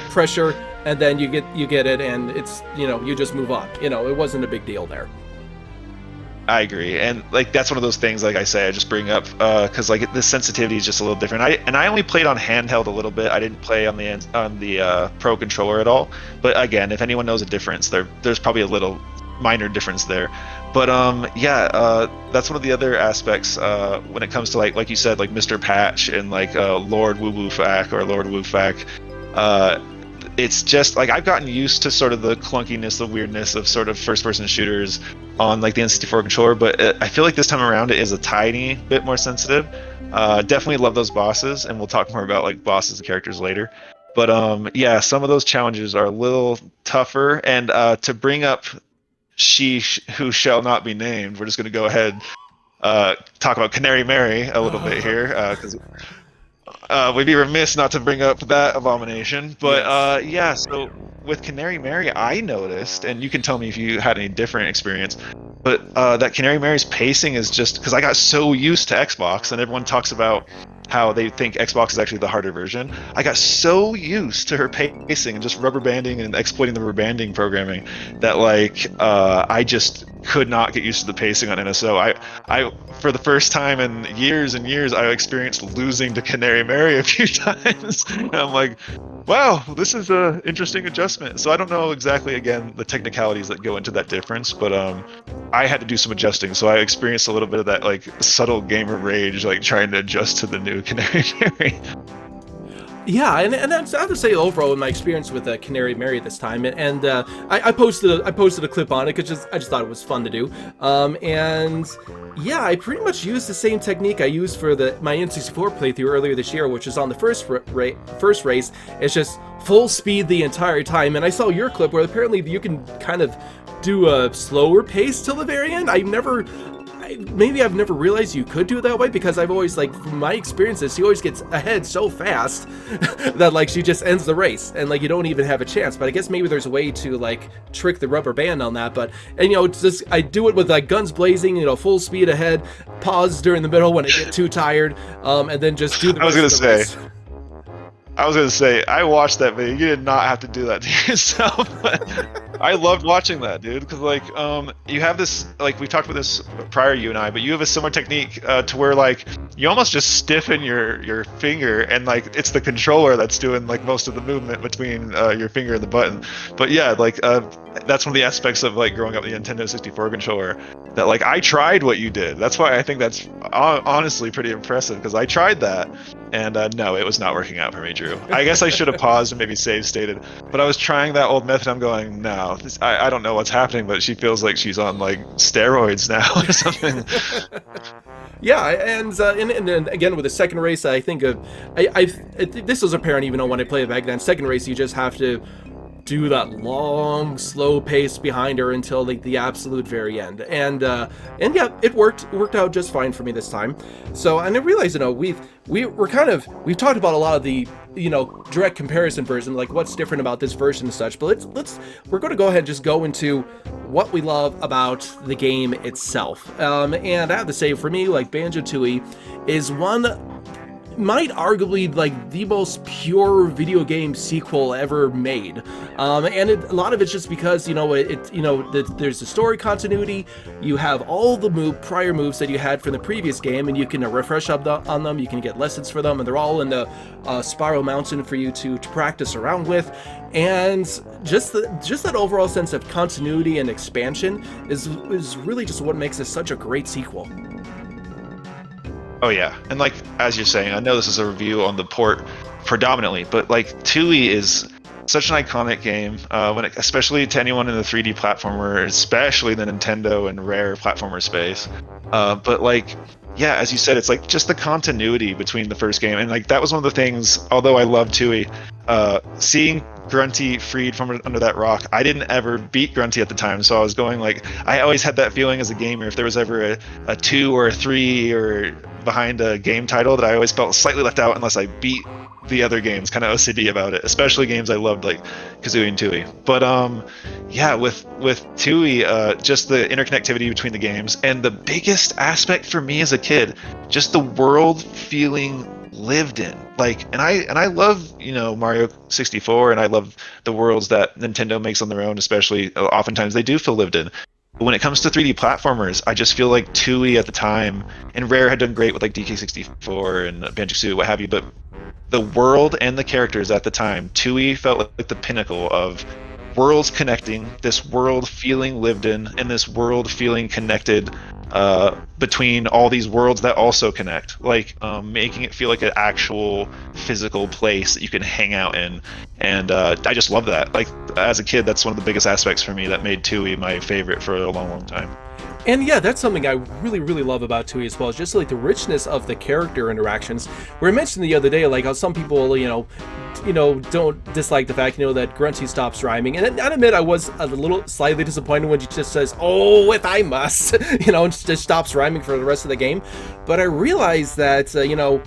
[SPEAKER 1] pressure, and then you get it, and it's you just move on. It wasn't a big deal there.
[SPEAKER 2] I agree, and like that's one of those things, like I say, I just bring up because like the sensitivity is just a little different. I only played on handheld a little bit. I didn't play on the Pro controller at all. But again, if anyone knows a difference, there's probably a little minor difference there. But that's one of the other aspects when it comes to like you said, like Mr. Patch and like Lord Woo Woo Fack or Lord Woo Fack. It's just like I've gotten used to sort of the clunkiness, the weirdness of sort of first-person shooters on like the N64 controller, but I feel like this time around it is a tiny bit more sensitive. Definitely love those bosses, and we'll talk more about like bosses and characters later. But yeah, some of those challenges are a little tougher. And to bring up She Who Shall Not Be Named, we're just going to go ahead talk about Canary Mary a little bit here, because we'd be remiss not to bring up that abomination. But so with Canary Mary, I noticed, and you can tell me if you had any different experience, but that Canary Mary's pacing is just, because I got so used to Xbox, and everyone talks about how they think Xbox is actually the harder version. I got so used to her pacing and just rubber banding and exploiting the rubber banding programming that like I just could not get used to the pacing on NSO. I for the first time in years and years, I experienced losing to Canary Mary a few times. And I'm like, wow, this is a interesting adjustment. So I don't know exactly, again, the technicalities that go into that difference, but I had to do some adjusting. So I experienced a little bit of that like subtle gamer rage, like trying to adjust to the new Canary Mary.
[SPEAKER 1] Yeah, and I have to say overall, in my experience with Canary Mary this time, and I posted a clip on it because I just thought it was fun to do. And yeah, I pretty much used the same technique I used for my N64 playthrough earlier this year, which is on the first race. It's just full speed the entire time. And I saw your clip where apparently you can kind of do a slower pace till the very end. Maybe I've never realized you could do it that way, because I've always, like, from my experiences, she always gets ahead so fast that, like, she just ends the race and, like, you don't even have a chance. But I guess maybe there's a way to, like, trick the rubber band on that. But, and, you know, it's just, I do it with, like, guns blazing, you know, full speed ahead, pause during the middle when I get too tired, and then just do the rest of the race.
[SPEAKER 2] I was gonna say, I watched that video. You did not have to do that to yourself. I loved watching that, dude, because, like, you have this, like, we talked about this prior, you and I, but you have a similar technique to where, like, you almost just stiffen your finger, and, like, it's the controller that's doing, like, most of the movement between your finger and the button. But yeah, like, that's one of the aspects of, like, growing up with the Nintendo 64 controller, that, like, I tried what you did. That's why I think that's honestly pretty impressive, because I tried that, and no, it was not working out for me, Drew. I guess I should have paused and maybe save stated, but I was trying that old method. I'm going, no, I don't know what's happening, but she feels like she's on, like, steroids now or something.
[SPEAKER 1] Yeah, and again with the second race, I think this was apparent even when I played it back then. Second race, you just have to do that long, slow pace behind her until, like, the absolute very end, and yeah, it worked out just fine for me this time. So, and I realize, you know, we've talked about a lot of the, you know, direct comparison version, like what's different about this version and such, but we're going to go ahead and just go into what we love about the game itself. And I have to say, for me, like, Banjo-Tooie is might arguably, like, the most pure video game sequel ever made, and a lot of it's just because, you know, there's the story continuity. You have all the prior moves that you had from the previous game, and you can refresh on them. You can get lessons for them, and they're all in the Spiral Mountain for you to practice around with. And just that overall sense of continuity and expansion is really just what makes this such a great sequel.
[SPEAKER 2] Oh yeah, and, like, as you're saying, I know this is a review on the port predominantly, but, like, Tooie is such an iconic game, especially to anyone in the 3D platformer, especially the Nintendo and Rare platformer space. But, like, yeah, as you said, it's, like, just the continuity between the first game, and, like, that was one of the things. Although I love Tooie, seeing Grunty freed from under that rock, I didn't ever beat Grunty at the time, so I was going, like, I always had that feeling as a gamer, if there was ever a 2 or a 3 or behind a game title, that I always felt slightly left out unless I beat the other games, kind of OCD about it, especially games I loved like Kazooie and Tooie. But yeah, with Tooie, just the interconnectivity between the games, and the biggest aspect for me as a kid, just the world feeling lived in. Like, and I love, you know, Mario 64, and I love the worlds that Nintendo makes on their own, especially oftentimes they do feel lived in. But when it comes to 3D platformers, I just feel like Tooie at the time, and Rare had done great with like DK64 and Banjo-Tooie, what have you, but the world and the characters at the time, Tooie felt like the pinnacle of worlds connecting, this world feeling lived in, and this world feeling connected between all these worlds that also connect, like making it feel like an actual physical place that you can hang out in. And I just love that. Like, as a kid, that's one of the biggest aspects for me that made Tooie my favorite for a long, long time.
[SPEAKER 1] And yeah, that's something I really, really love about Tooie as well, is just like the richness of the character interactions. We mentioned the other day, like how some people, you know, don't dislike the fact, you know, that Grunty stops rhyming. And I admit I was a little slightly disappointed when she just says, "Oh, if I must," you know, and just stops rhyming for the rest of the game. But I realized that, you know,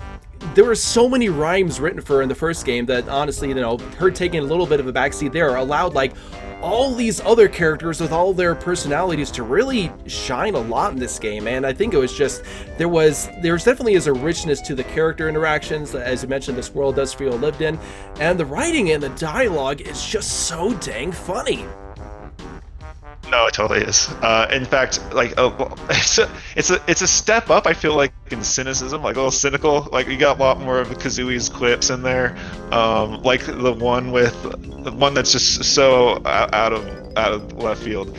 [SPEAKER 1] there were so many rhymes written for her in the first game that honestly, you know, her taking a little bit of a backseat there allowed like all these other characters with all their personalities to really shine a lot in this game. And I think it was just, there's definitely is a richness to the character interactions. As you mentioned, this world does feel lived in, and the writing and the dialogue is just so dang funny.
[SPEAKER 2] No, it totally is. In fact, like it's a step up. I feel like in cynicism, like a little cynical. Like you got a lot more of Kazooie's quips in there, like the one that's just so out of left field,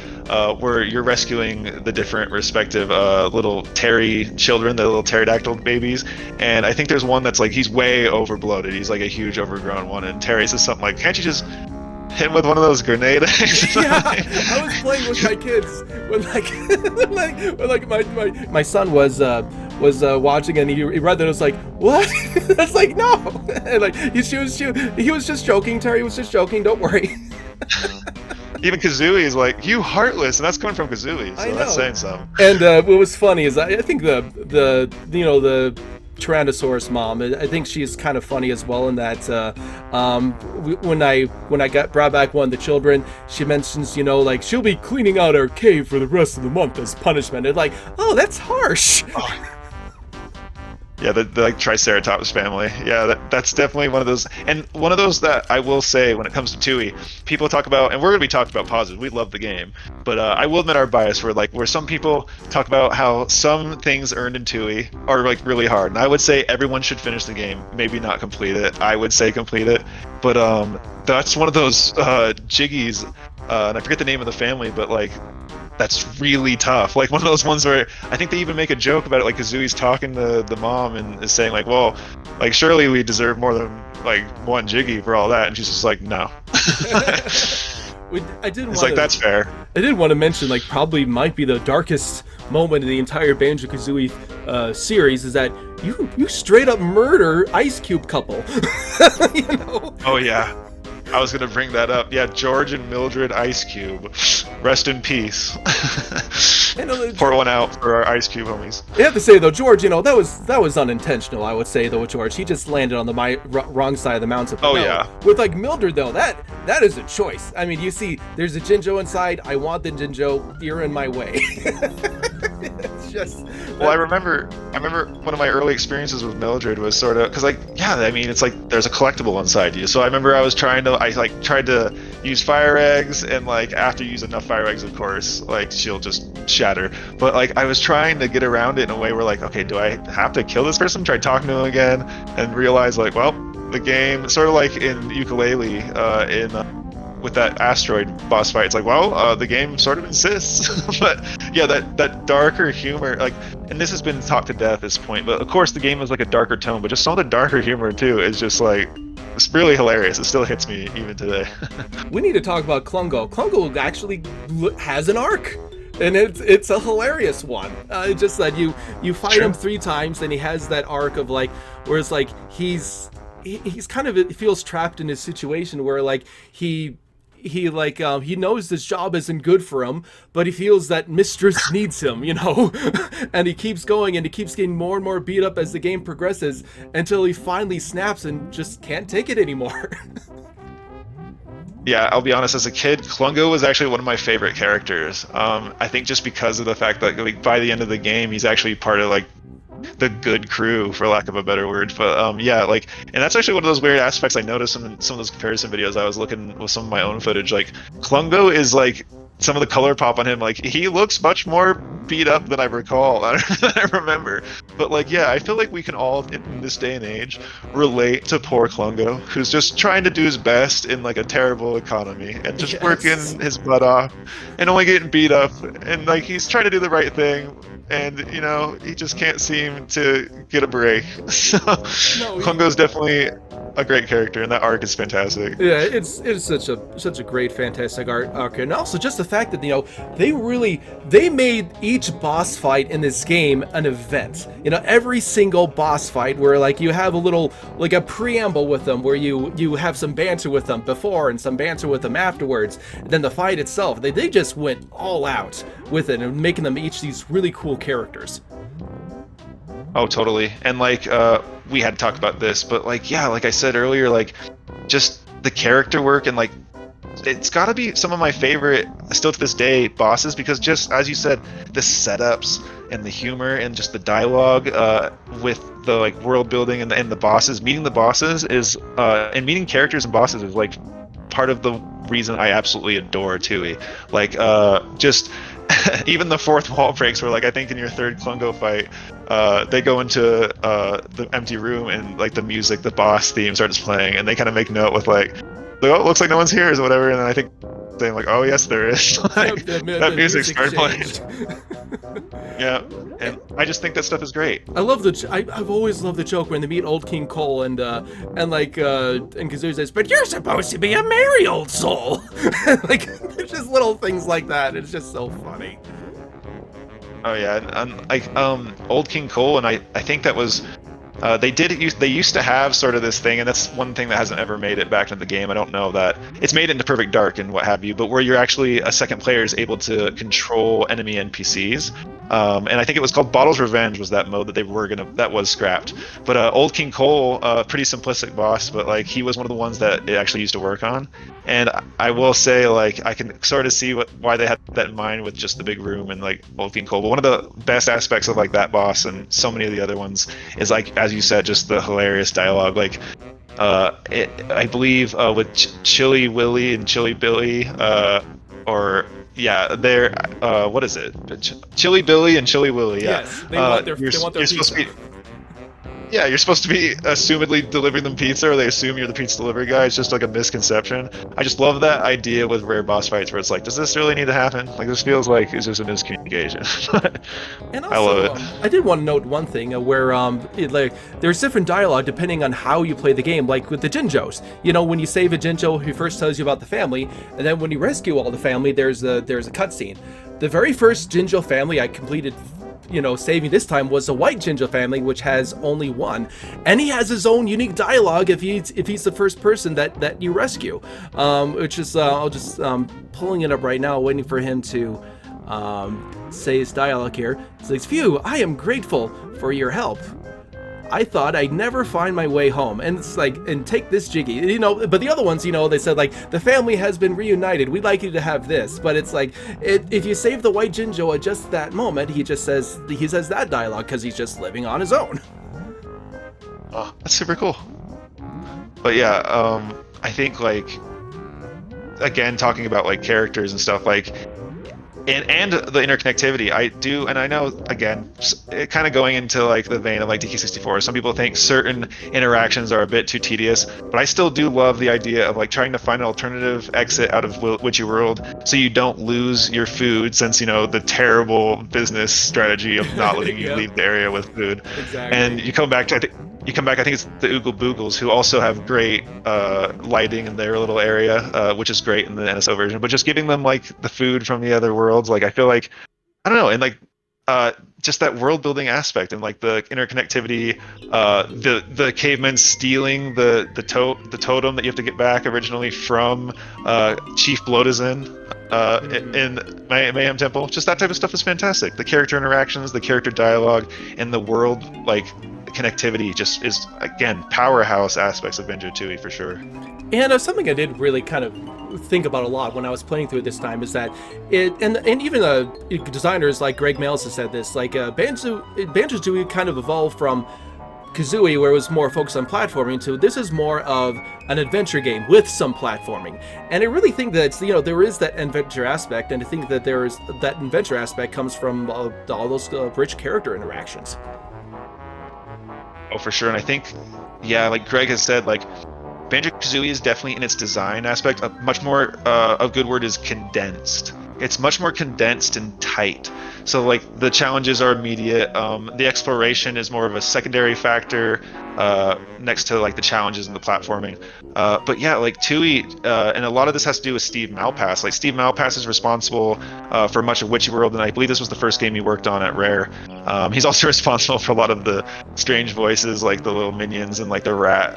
[SPEAKER 2] where you're rescuing the different respective little Terry children, the little pterodactyl babies, and I think there's one that's like he's way overbloated. He's like a huge overgrown one, and Terry says something like, "Can't you just hit him with one of those grenade eggs?"
[SPEAKER 1] Yeah, I was playing with my kids when my son was watching, and he read that. It was like, what? That's like, no. And like he was just joking. Terry was just joking. Don't worry.
[SPEAKER 2] Even Kazooie is like, you heartless, and that's coming from Kazooie,
[SPEAKER 1] I
[SPEAKER 2] so that's
[SPEAKER 1] know.
[SPEAKER 2] saying something.
[SPEAKER 1] And what was funny is I think the Tyrannosaurus mom, I think she's kind of funny as well in that when I got brought back one of the children, she mentions, like she'll be cleaning out our cave for the rest of the month as punishment. And like, oh, that's harsh.
[SPEAKER 2] Oh. Yeah, the like Triceratops family. Yeah, that's definitely one of those, and one of those that I will say when it comes to Tooie, people talk about, and we're gonna be talking about positives. We love the game, but I will admit our bias. Where some people talk about how some things earned in Tooie are like really hard, and I would say everyone should finish the game. Maybe not complete it. I would say complete it, but that's one of those Jiggies, and I forget the name of the family, but like. That's really tough. Like one of those ones where I think they even make a joke about it. Like Kazooie's talking to the mom and is saying like, "Well, like surely we deserve more than like one Jiggy for all that," and she's just like, "No." That's fair.
[SPEAKER 1] I did want to mention like probably might be the darkest moment in the entire Banjo-Kazooie series is that you straight up murder Ice Cube couple.
[SPEAKER 2] Oh yeah. I was gonna bring that up. Yeah, George and Mildred Ice Cube. Rest in peace. Pour one out for our Ice Cube homies.
[SPEAKER 1] I have to say though, George, that was unintentional. I would say though, with George, he just landed on the wrong side of the mountain.
[SPEAKER 2] Oh yeah.
[SPEAKER 1] With like Mildred though, that is a choice. I mean, you see, there's a Jinjo inside. I want the Jinjo. You're in my way. It's just.
[SPEAKER 2] Well, I remember one of my early experiences with Mildred was sort of because it's like there's a collectible inside you. So I remember I tried to use fire eggs, and like after you use enough fire eggs, of course, like she'll just shatter. But like I was trying to get around it in a way where like, okay, do I have to kill this person? Try talking to him again, and realize like, well, the game sort of like in Ukulele with that asteroid boss fight, it's like, well, the game sort of insists. But yeah, that darker humor, like, and this has been talked to death at this point, but of course the game is like a darker tone, but just some of the darker humor too is just like, it's really hilarious. It still hits me even today.
[SPEAKER 1] We need to talk about Klungo. Klungo actually has an arc. And it's a hilarious one. It's just that you fight him 3 times, and he has that arc of like, where it's like he's kind of, it feels trapped in his situation where like he knows this job isn't good for him, but he feels that Mistress needs him, and he keeps going, and he keeps getting more and more beat up as the game progresses until he finally snaps and just can't take it anymore.
[SPEAKER 2] Yeah, I'll be honest, as a kid, Klungo was actually one of my favorite characters. I think just because of the fact that like, by the end of the game, he's actually part of like the good crew, for lack of a better word. But yeah, like, and that's actually one of those weird aspects I noticed in some of those comparison videos I was looking with some of my own footage. Like, Klungo is like, some of the color pop on him, like he looks much more beat up than I recall, than I remember. But like, yeah, I feel like we can all in this day and age relate to poor Klungo, who's just trying to do his best in like a terrible economy and just working his butt off and only getting beat up, and like he's trying to do the right thing, and he just can't seem to get a break. So Klungo's definitely a great character, and that arc is fantastic.
[SPEAKER 1] Yeah, it's such a great, fantastic arc, and also just the fact that they made each boss fight in this game an event. Every single boss fight where like you have a little like a preamble with them, where you have some banter with them before and some banter with them afterwards. And then the fight itself, they just went all out with it and making them each these really cool characters.
[SPEAKER 2] Oh, totally. And like we had talked about this, but like, yeah, like I said earlier, like just the character work, and like it's got to be some of my favorite still to this day bosses, because just as you said, the setups and the humor and just the dialogue with the like world building and the bosses, meeting the bosses is and meeting characters and bosses is like part of the reason I absolutely adore Tooie. Like just even the fourth wall breaks, where like I think in your third Klungo fight, they go into the empty room, and like the music, the boss theme starts playing, and they kind of make note with like, oh, it looks like no one's here or whatever, and then I think saying like, oh yes there is. Like, that music started playing. Yeah, and I just think that stuff is great.
[SPEAKER 1] I love I've always loved the joke when they meet Old King Cole, and Kazooie says, "But you're supposed to be a merry old soul." Like, there's just little things like that. It's just so funny.
[SPEAKER 2] Oh yeah, and like Old King Cole, and I think that was They used to have sort of this thing, and that's one thing that hasn't ever made it back into the game. I don't know that it's made it into Perfect Dark and what have you, but where you're actually a second player is able to control enemy NPCs. And I think it was called Bottle's Revenge was that mode that was scrapped. But Old King Cole, pretty simplistic boss, but like he was one of the ones that it actually used to work on. And I will say, like, I can sort of see why they had that in mind with just the big room and like Old King Cole. But one of the best aspects of like that boss and so many of the other ones is, like, as you said, just the hilarious dialogue. Like, I believe with Chili Willy and Chili Billy, they're what is it? Chili Billy and Chili Willy. Yeah.
[SPEAKER 1] Yes, they want their pizza.
[SPEAKER 2] Yeah, you're supposed to be assumedly delivering them pizza, or they assume you're the pizza delivery guy. It's just like a misconception. I just love that idea with rare boss fights where it's like, does this really need to happen? Like, this feels like it's just a miscommunication.
[SPEAKER 1] And also,
[SPEAKER 2] I love it.
[SPEAKER 1] I did want to note one thing where there's different dialogue depending on how you play the game, like with the Jinjos. You know, when you save a Jinjo, he first tells you about the family, and then when you rescue all the family, there's a cutscene. The very first Jinjo family I completed, saving this time, was a white Jinjo family, which has only one, and he has his own unique dialogue if he's the first person that you rescue, which is I'll just pulling it up right now, waiting for him to say his dialogue here. It's like, "Phew, I am grateful for your help. I thought I'd never find my way home." And it's like, and take this Jiggy, but the other ones, they said like, "The family has been reunited. We'd like you to have this." But it's like, if you save the white Jinjo at just that moment, he says that dialogue because he's just living on his own.
[SPEAKER 2] Oh, that's super cool. But yeah, I think, like, again, talking about like characters and stuff, like, and the interconnectivity, I know, again, kind of going into like the vein of like DK64, some people think certain interactions are a bit too tedious, but I still do love the idea of like trying to find an alternative exit out of Witchy World so you don't lose your food, since the terrible business strategy of not letting you leave the area with food.
[SPEAKER 1] Exactly.
[SPEAKER 2] And you come back, I think it's the Oogle Boogles, who also have great lighting in their little area, which is great in the NSO version. But just giving them like the food from the other worlds, like, I feel like, I don't know, and like just that world building aspect and like the interconnectivity, the cavemen stealing the totem that you have to get back originally from Chief Blodazin in Mayhem Temple. Just that type of stuff is fantastic. The character interactions, the character dialogue, and the world like connectivity just is, again, powerhouse aspects of Banjo-Tooie for sure.
[SPEAKER 1] And something I did really kind of think about a lot when I was playing through it this time is that and even designers like Greg Males has said this, like Banjo-Tooie kind of evolved from Kazooie, where it was more focused on platforming, to this is more of an adventure game with some platforming. And I really think that there is that adventure aspect, and I think that there is that adventure aspect comes from all those rich character interactions.
[SPEAKER 2] Oh, for sure. And I think, yeah, like Greg has said, like, Banjo-Kazooie is definitely, in its design aspect, much more, a good word is condensed. It's much more condensed and tight. So like the challenges are immediate. The exploration is more of a secondary factor next to like the challenges and the platforming. But yeah, like Tooie, and a lot of this has to do with Steve Malpass. Like Steve Malpass is responsible for much of Witchy World, and I believe this was the first game he worked on at Rare. He's also responsible for a lot of the strange voices, like the little minions and like the rat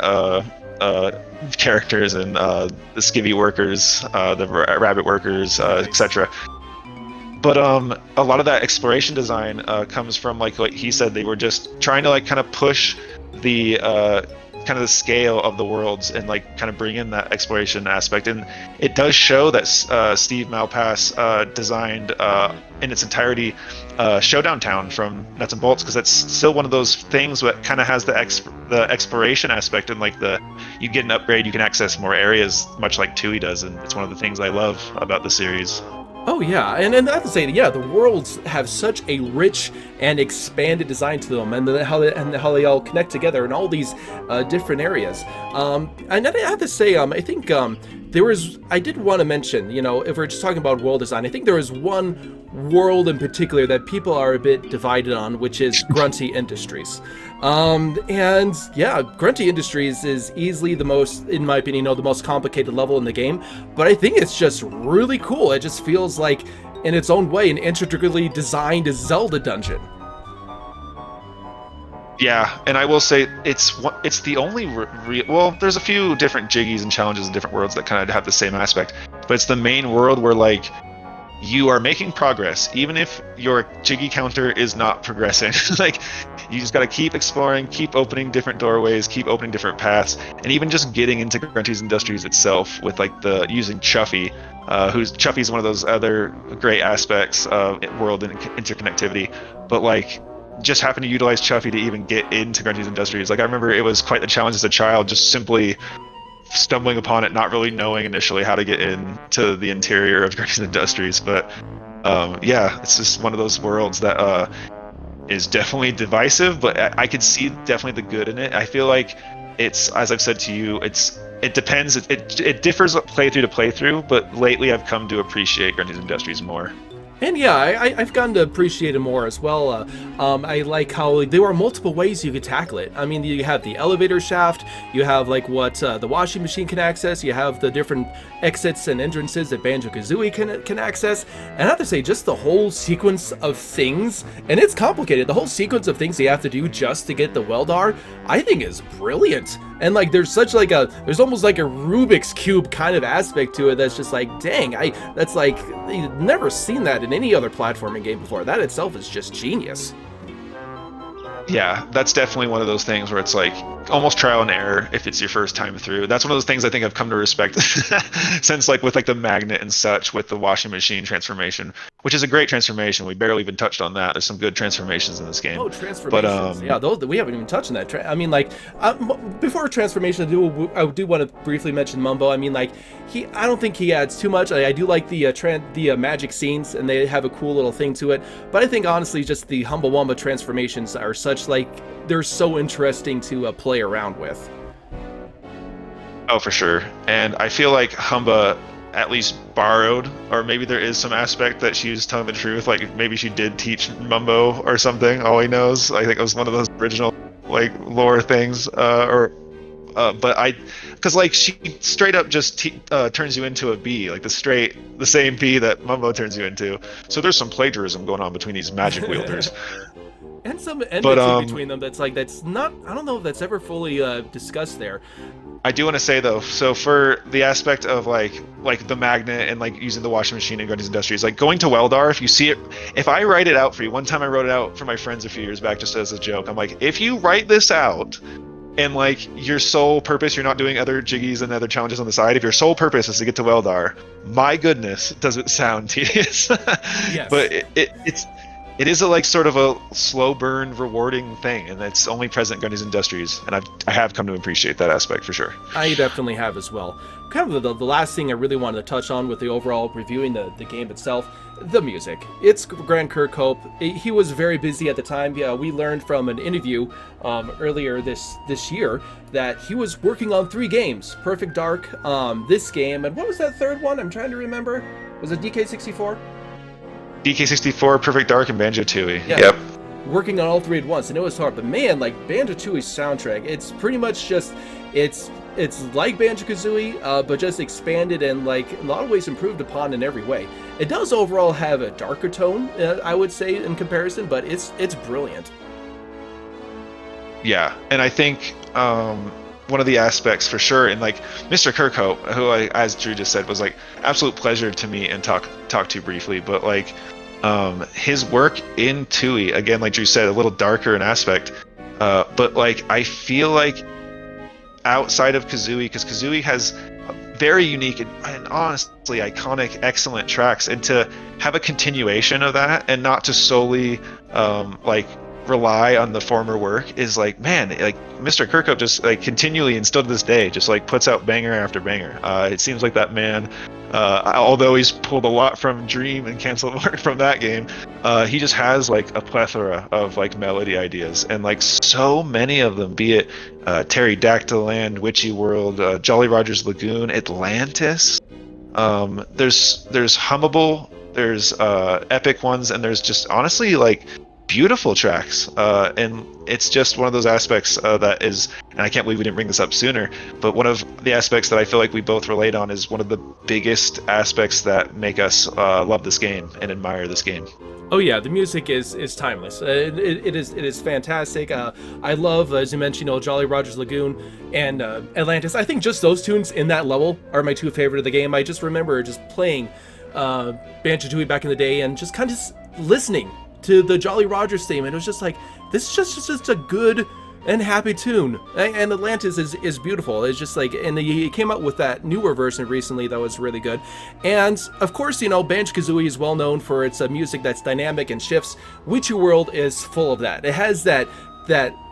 [SPEAKER 2] characters and the skivvy workers, the rabbit workers, etc. But a lot of that exploration design comes from, like what he said, they were just trying to like kind of push the kind of the scale of the worlds and like kind of bring in that exploration aspect. And it does show that Steve Malpass designed in its entirety Showdown Town from Nuts and Bolts, because that's still one of those things that kind of has the exploration aspect, and like you get an upgrade, you can access more areas, much like Tooie does, and it's one of the things I love about the series.
[SPEAKER 1] Oh yeah, and I have to say, yeah, the worlds have such a rich and expanded design to them, and how they all connect together in all these different areas. And I have to say, I think I did want to mention, if we're just talking about world design, I think there is one world in particular that people are a bit divided on, which is Grunty Industries. And yeah, Grunty Industries is easily the most, in my opinion, the most complicated level in the game, but I think it's just really cool. It just feels like, in its own way, an intricately designed Zelda dungeon.
[SPEAKER 2] Yeah, and I will say it's the only well, there's a few different jiggies and challenges in different worlds that kind of have the same aspect, but it's the main world where like you are making progress even if your jiggy counter is not progressing. Like you just got to keep exploring, keep opening different doorways, keep opening different paths, and even just getting into Grunty's Industries itself with like the using Chuffy, who's Chuffy's one of those other great aspects of world interconnectivity, but like just happen to utilize Chuffy to even get into Grunty's Industries. Like I remember it was quite the challenge as a child, just simply stumbling upon it, not really knowing initially how to get into the interior of Grunty's Industries. But yeah, it's just one of those worlds that is definitely divisive, but I could see definitely the good in it. I feel like it's, as I've said to you, it depends. It differs playthrough to playthrough, but lately I've come to appreciate Grunty's Industries more.
[SPEAKER 1] And yeah, I've gotten to appreciate it more as well. I like how there are multiple ways you could tackle it. I mean, you have the elevator shaft, you have like what the washing machine can access, you have the different exits and entrances that Banjo-Kazooie can access, and I have to say, just the whole sequence of things, and it's complicated, the whole sequence of things you have to do just to get the Weldar, I think is brilliant. And like there's such like there's almost like a Rubik's Cube kind of aspect to it that's just like, dang, that's like, you've never seen that in any other platforming game before. That itself is just genius.
[SPEAKER 2] Yeah, that's definitely one of those things where it's like almost trial and error if it's your first time through. That's one of those things I think I've come to respect since like with like the magnet and such with the washing machine transformation, which is a great transformation. We barely even touched on that. There's some good transformations in this game.
[SPEAKER 1] Oh, transformations. Yeah, those we haven't even touched on that. I mean, like before transformation, I do want to briefly mention Mumbo. I mean, like I don't think he adds too much. I do like the magic scenes, and they have a cool little thing to it. But I think honestly, just the Humba Wumba transformations are such like they're so interesting to play around with.
[SPEAKER 2] Oh, for sure. And I feel like Humba at least borrowed, or maybe there is some aspect that she was telling the truth. Like maybe she did teach Mumbo or something. All he knows. I think it was one of those original like lore things. Because like she straight up just turns you into a bee, like the same bee that Mumbo turns you into. So there's some plagiarism going on between these magic wielders.
[SPEAKER 1] And some enmity between them that's not, I don't know if that's ever fully discussed there.
[SPEAKER 2] I do want to say though, so for the aspect of like the magnet and like using the washing machine in Grunty's Industries, like going to Weldar, if you see it, if I write it out for you, one time I wrote it out for my friends a few years back just as a joke. I'm like, if you write this out and like your sole purpose, you're not doing other jiggies and other challenges on the side, if your sole purpose is to get to Weldar, my goodness, does it sound tedious.
[SPEAKER 1] Yes.
[SPEAKER 2] But it is a like sort of a slow burn rewarding thing, and it's only present in Grunty's Industries, and I have come to appreciate that aspect for sure.
[SPEAKER 1] I definitely have as well. Kind of the last thing I really wanted to touch on with the overall reviewing the game itself, the music. It's Grant Kirkhope. He was very busy at the time. Yeah, we learned from an interview earlier this year that he was working on 3 games: Perfect Dark, this game, and what was that third one? I'm trying to remember. Was it DK64?
[SPEAKER 2] DK64, Perfect Dark, and Banjo-Tooie.
[SPEAKER 1] Yeah.
[SPEAKER 2] Yep.
[SPEAKER 1] Working on all 3 at once, and it was hard. But man, like Banjo-Tooie's soundtrack, it's pretty much just it's like Banjo-Kazooie, but just expanded and like in a lot of ways improved upon in every way. It does overall have a darker tone, I would say, in comparison, but it's brilliant.
[SPEAKER 2] Yeah, and I think one of the aspects for sure, and like Mr. Kirkhope, who as Drew just said, was like absolute pleasure to meet and talk to briefly, but like his work in Tooie, again, like Drew said, a little darker in aspect, but like I feel like outside of Kazooie, because Kazooie has very unique and honestly iconic, excellent tracks, and to have a continuation of that and not to solely like rely on the former work is like, man, like Mr. Kirkhope just like continually and still to this day just like puts out banger after banger. It seems like that man, although he's pulled a lot from Dream and canceled work from that game, he just has like a plethora of like melody ideas, and like so many of them, be it Pterodactyl Land, Witchy World, Jolly Roger's Lagoon, Atlantis. There's hummable, there's epic ones, and there's just honestly like beautiful tracks, and it's just one of those aspects that is, and I can't believe we didn't bring this up sooner, but one of the aspects that I feel like we both relate on is one of the biggest aspects that make us love this game and admire this game.
[SPEAKER 1] Oh yeah, the music is timeless. It is fantastic. I love, as you mentioned, Jolly Roger's Lagoon and Atlantis. I think just those tunes in that level are my two favorite of the game. I just remember just playing Banjo-Tooie back in the day and just kind of listening to the Jolly Rogers theme. And it was just like, this is just a good and happy tune. And Atlantis is beautiful. It's just like, and he came out with that newer version recently that was really good. And of course, Banjo-Kazooie is well known for its music that's dynamic and shifts. Witchy World is full of that. It has that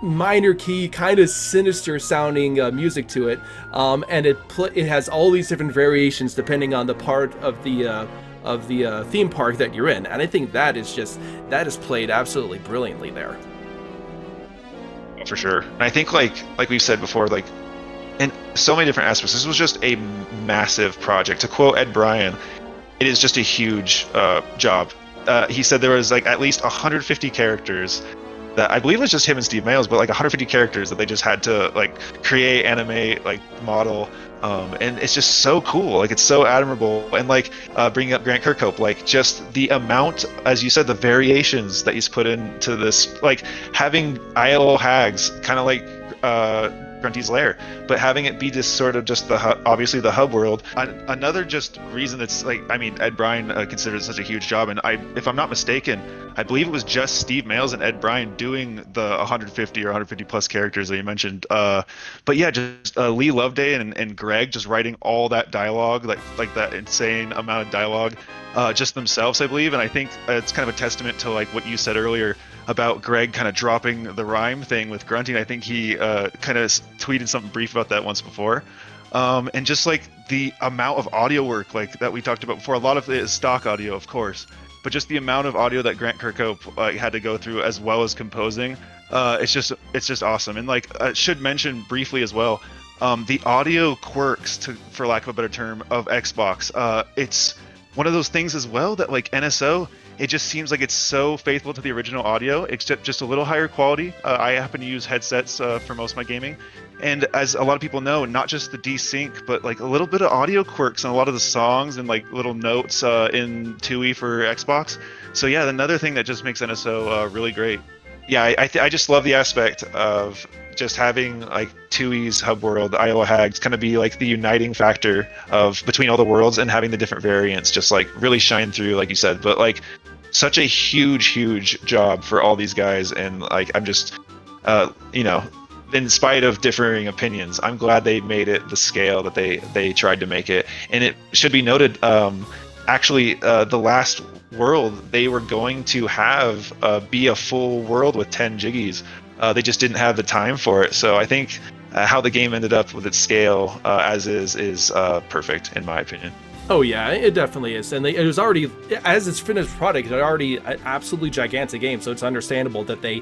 [SPEAKER 1] minor key, kind of sinister sounding music to it, and it has all these different variations depending on the part of the theme park that you're in. And I think that is played absolutely brilliantly there.
[SPEAKER 2] For sure. And I think like we've said before, like in so many different aspects, this was just a massive project. To quote Ed Bryan, it is just a huge job. He said there was like at least 150 characters that I believe it was just him and Steve Mayles, but like 150 characters that they just had to like create, animate, like model. And it's just so cool. Like, it's so admirable. And like bringing up Grant Kirkhope, like just the amount, as you said, the variations that he's put into this, like having ILO hags, kind of like Grunty's Lair, but having it be just sort of just obviously the hub world. Another just reason it's like, I mean, Ed Bryan considered it such a huge job, and if I'm not mistaken, I believe it was just Steve Mayles and Ed Bryan doing the 150 or 150 plus characters that you mentioned. But yeah, just Lee Loveday and Greg just writing all that dialogue, like that insane amount of dialogue, just themselves, I believe. And I think it's kind of a testament to like what you said earlier about Greg kind of dropping the rhyme thing with grunting. I think he kind of tweeted something brief about that once before. And just like the amount of audio work like that we talked about before, a lot of it is stock audio, of course, but just the amount of audio that Grant Kirkhope had to go through, as well as composing, it's just awesome. And like I should mention briefly as well, the audio quirks, for lack of a better term, of Xbox. It's one of those things as well that like NSO, it just seems like it's so faithful to the original audio, except just a little higher quality. I happen to use headsets for most of my gaming. And as a lot of people know, not just the desync, but like a little bit of audio quirks on a lot of the songs and like little notes in Tooie for Xbox. So yeah, another thing that just makes NSO really great. Yeah, I just love the aspect of just having like Tooie's hub world, the Isle of Hags, kind of be like the uniting factor of between all the worlds, and having the different variants just like really shine through, like you said. But like such a huge job for all these guys, and like I'm just in spite of differing opinions, I'm glad they made it the scale that they tried to make it. And it should be noted, actually, the last world they were going to have be a full world with 10 jiggies. They just didn't have the time for it. So I think how the game ended up with its scale as is perfect, in my opinion.
[SPEAKER 1] Oh yeah, it definitely is, and it was already, as its finished product, it already an absolutely gigantic game. So it's understandable that they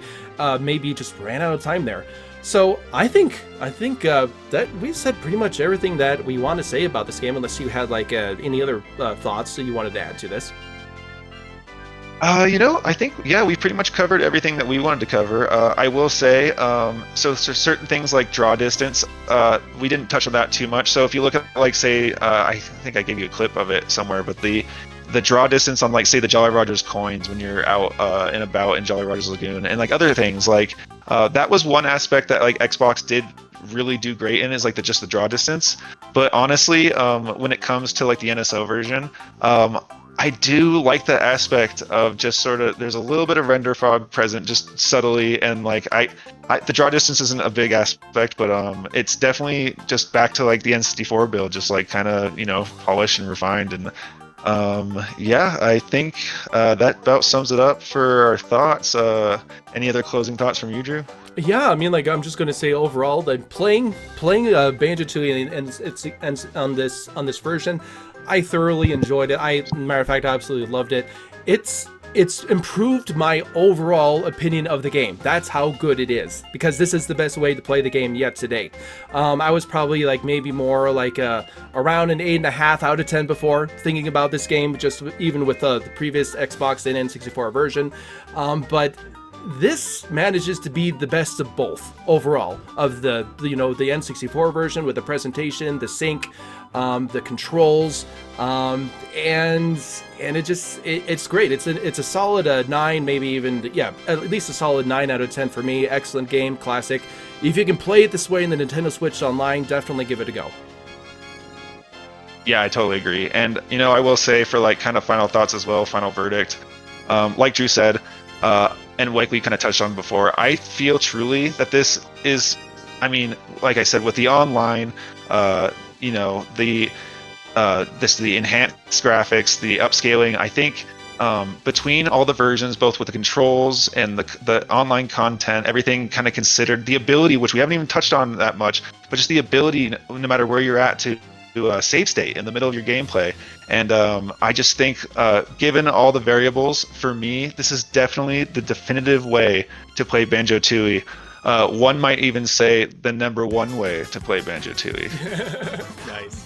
[SPEAKER 1] maybe just ran out of time there. So I think that we've said pretty much everything that we want to say about this game, unless you had like any other thoughts that you wanted to add to this.
[SPEAKER 2] I think, yeah, we pretty much covered everything that we wanted to cover. I will say, so certain things like draw distance, we didn't touch on that too much. So if you look at, like, say, I think I gave you a clip of it somewhere, but the draw distance on, like, say, the Jolly Rogers coins when you're out and about in Jolly Rogers Lagoon, and, like, other things, like, that was one aspect that, like, Xbox did really do great in, is, like, just the draw distance. But honestly, when it comes to, like, the NSO version, I do like the aspect of just sort of, there's a little bit of render fog present, just subtly, and like the draw distance isn't a big aspect, but it's definitely just back to like the N64 build, just like kind of, polished and refined. And yeah, I think that about sums it up for our thoughts. Any other closing thoughts from you, Drew?
[SPEAKER 1] Yeah, I mean, like, I'm just gonna say overall that playing Banjo-Tooie and on this version, I thoroughly enjoyed it. Matter of fact, I absolutely loved it. It's improved my overall opinion of the game. That's how good it is, because this is the best way to play the game yet to date. I was probably like maybe more like around an 8.5 out of 10 before thinking about this game, just even with the previous Xbox and N64 version. But this manages to be the best of both overall, of the N64 version with the presentation, the sync, the controls, and it's great. It's a solid 9, maybe even, yeah, at least a solid 9 out of 10 for me. Excellent game, classic. If you can play it this way in the Nintendo Switch Online, definitely give it a go.
[SPEAKER 2] Yeah, I totally agree. And, I will say for like kind of final thoughts as well, final verdict, like Drew said, and like we kind of touched on before, I feel truly that this is, like I said, with the online, the enhanced graphics, the upscaling, I think between all the versions, both with the controls and the online content, everything kind of considered, the ability, which we haven't even touched on that much, but just the ability, no matter where you're at, to save state in the middle of your gameplay. And I just think, given all the variables, for me, this is definitely the definitive way to play Banjo-Tooie. One might even say the #1 way to play Banjo-Tooie.
[SPEAKER 1] Nice.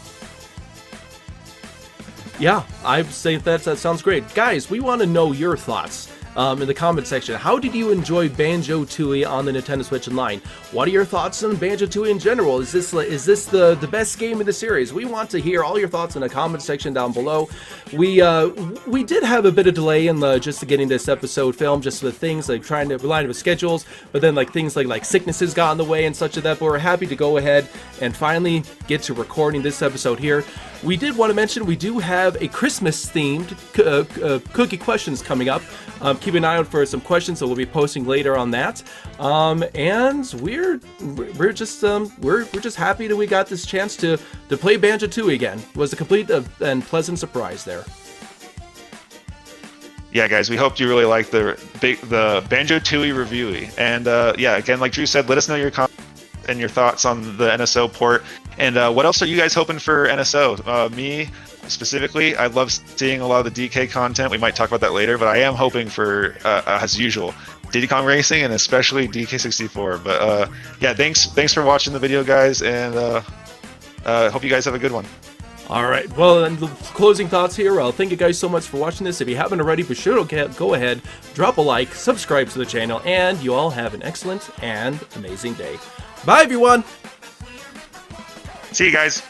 [SPEAKER 1] Yeah, I'd say that sounds great. Guys, we want to know your thoughts in the comment section. How did you enjoy Banjo-Tooie on the Nintendo Switch Online? What are your thoughts on Banjo-Tooie in general? Is this the best game in the series? We want to hear all your thoughts in the comment section down below. We did have a bit of delay in just getting this episode filmed, just with things like trying to align with schedules, but then like things like sicknesses got in the way and such of that. But we're happy to go ahead and finally get to recording this episode here. We did want to mention we do have a Christmas-themed Kooky Questions coming up. Keep an eye out for some questions that we'll be posting later on that. And we're just happy that we got this chance to play Banjo-Tooie again. It was a complete and pleasant surprise there.
[SPEAKER 2] Yeah, guys, we hope you really liked the Banjo-Tooie Reviewie. And yeah, again, like Drew said, let us know your comments and your thoughts on the NSO port. And what else are you guys hoping for NSO? Me, specifically, I love seeing a lot of the DK content. We might talk about that later, but I am hoping for, as usual, Diddy Kong Racing and especially DK64. But yeah, thanks for watching the video, guys, and hope you guys have a good one.
[SPEAKER 1] All right, well, and the closing thoughts here. Well, thank you guys so much for watching this. If you haven't already, be sure to go ahead, drop a like, subscribe to the channel, and you all have an excellent and amazing day. Bye, everyone!
[SPEAKER 2] See you guys.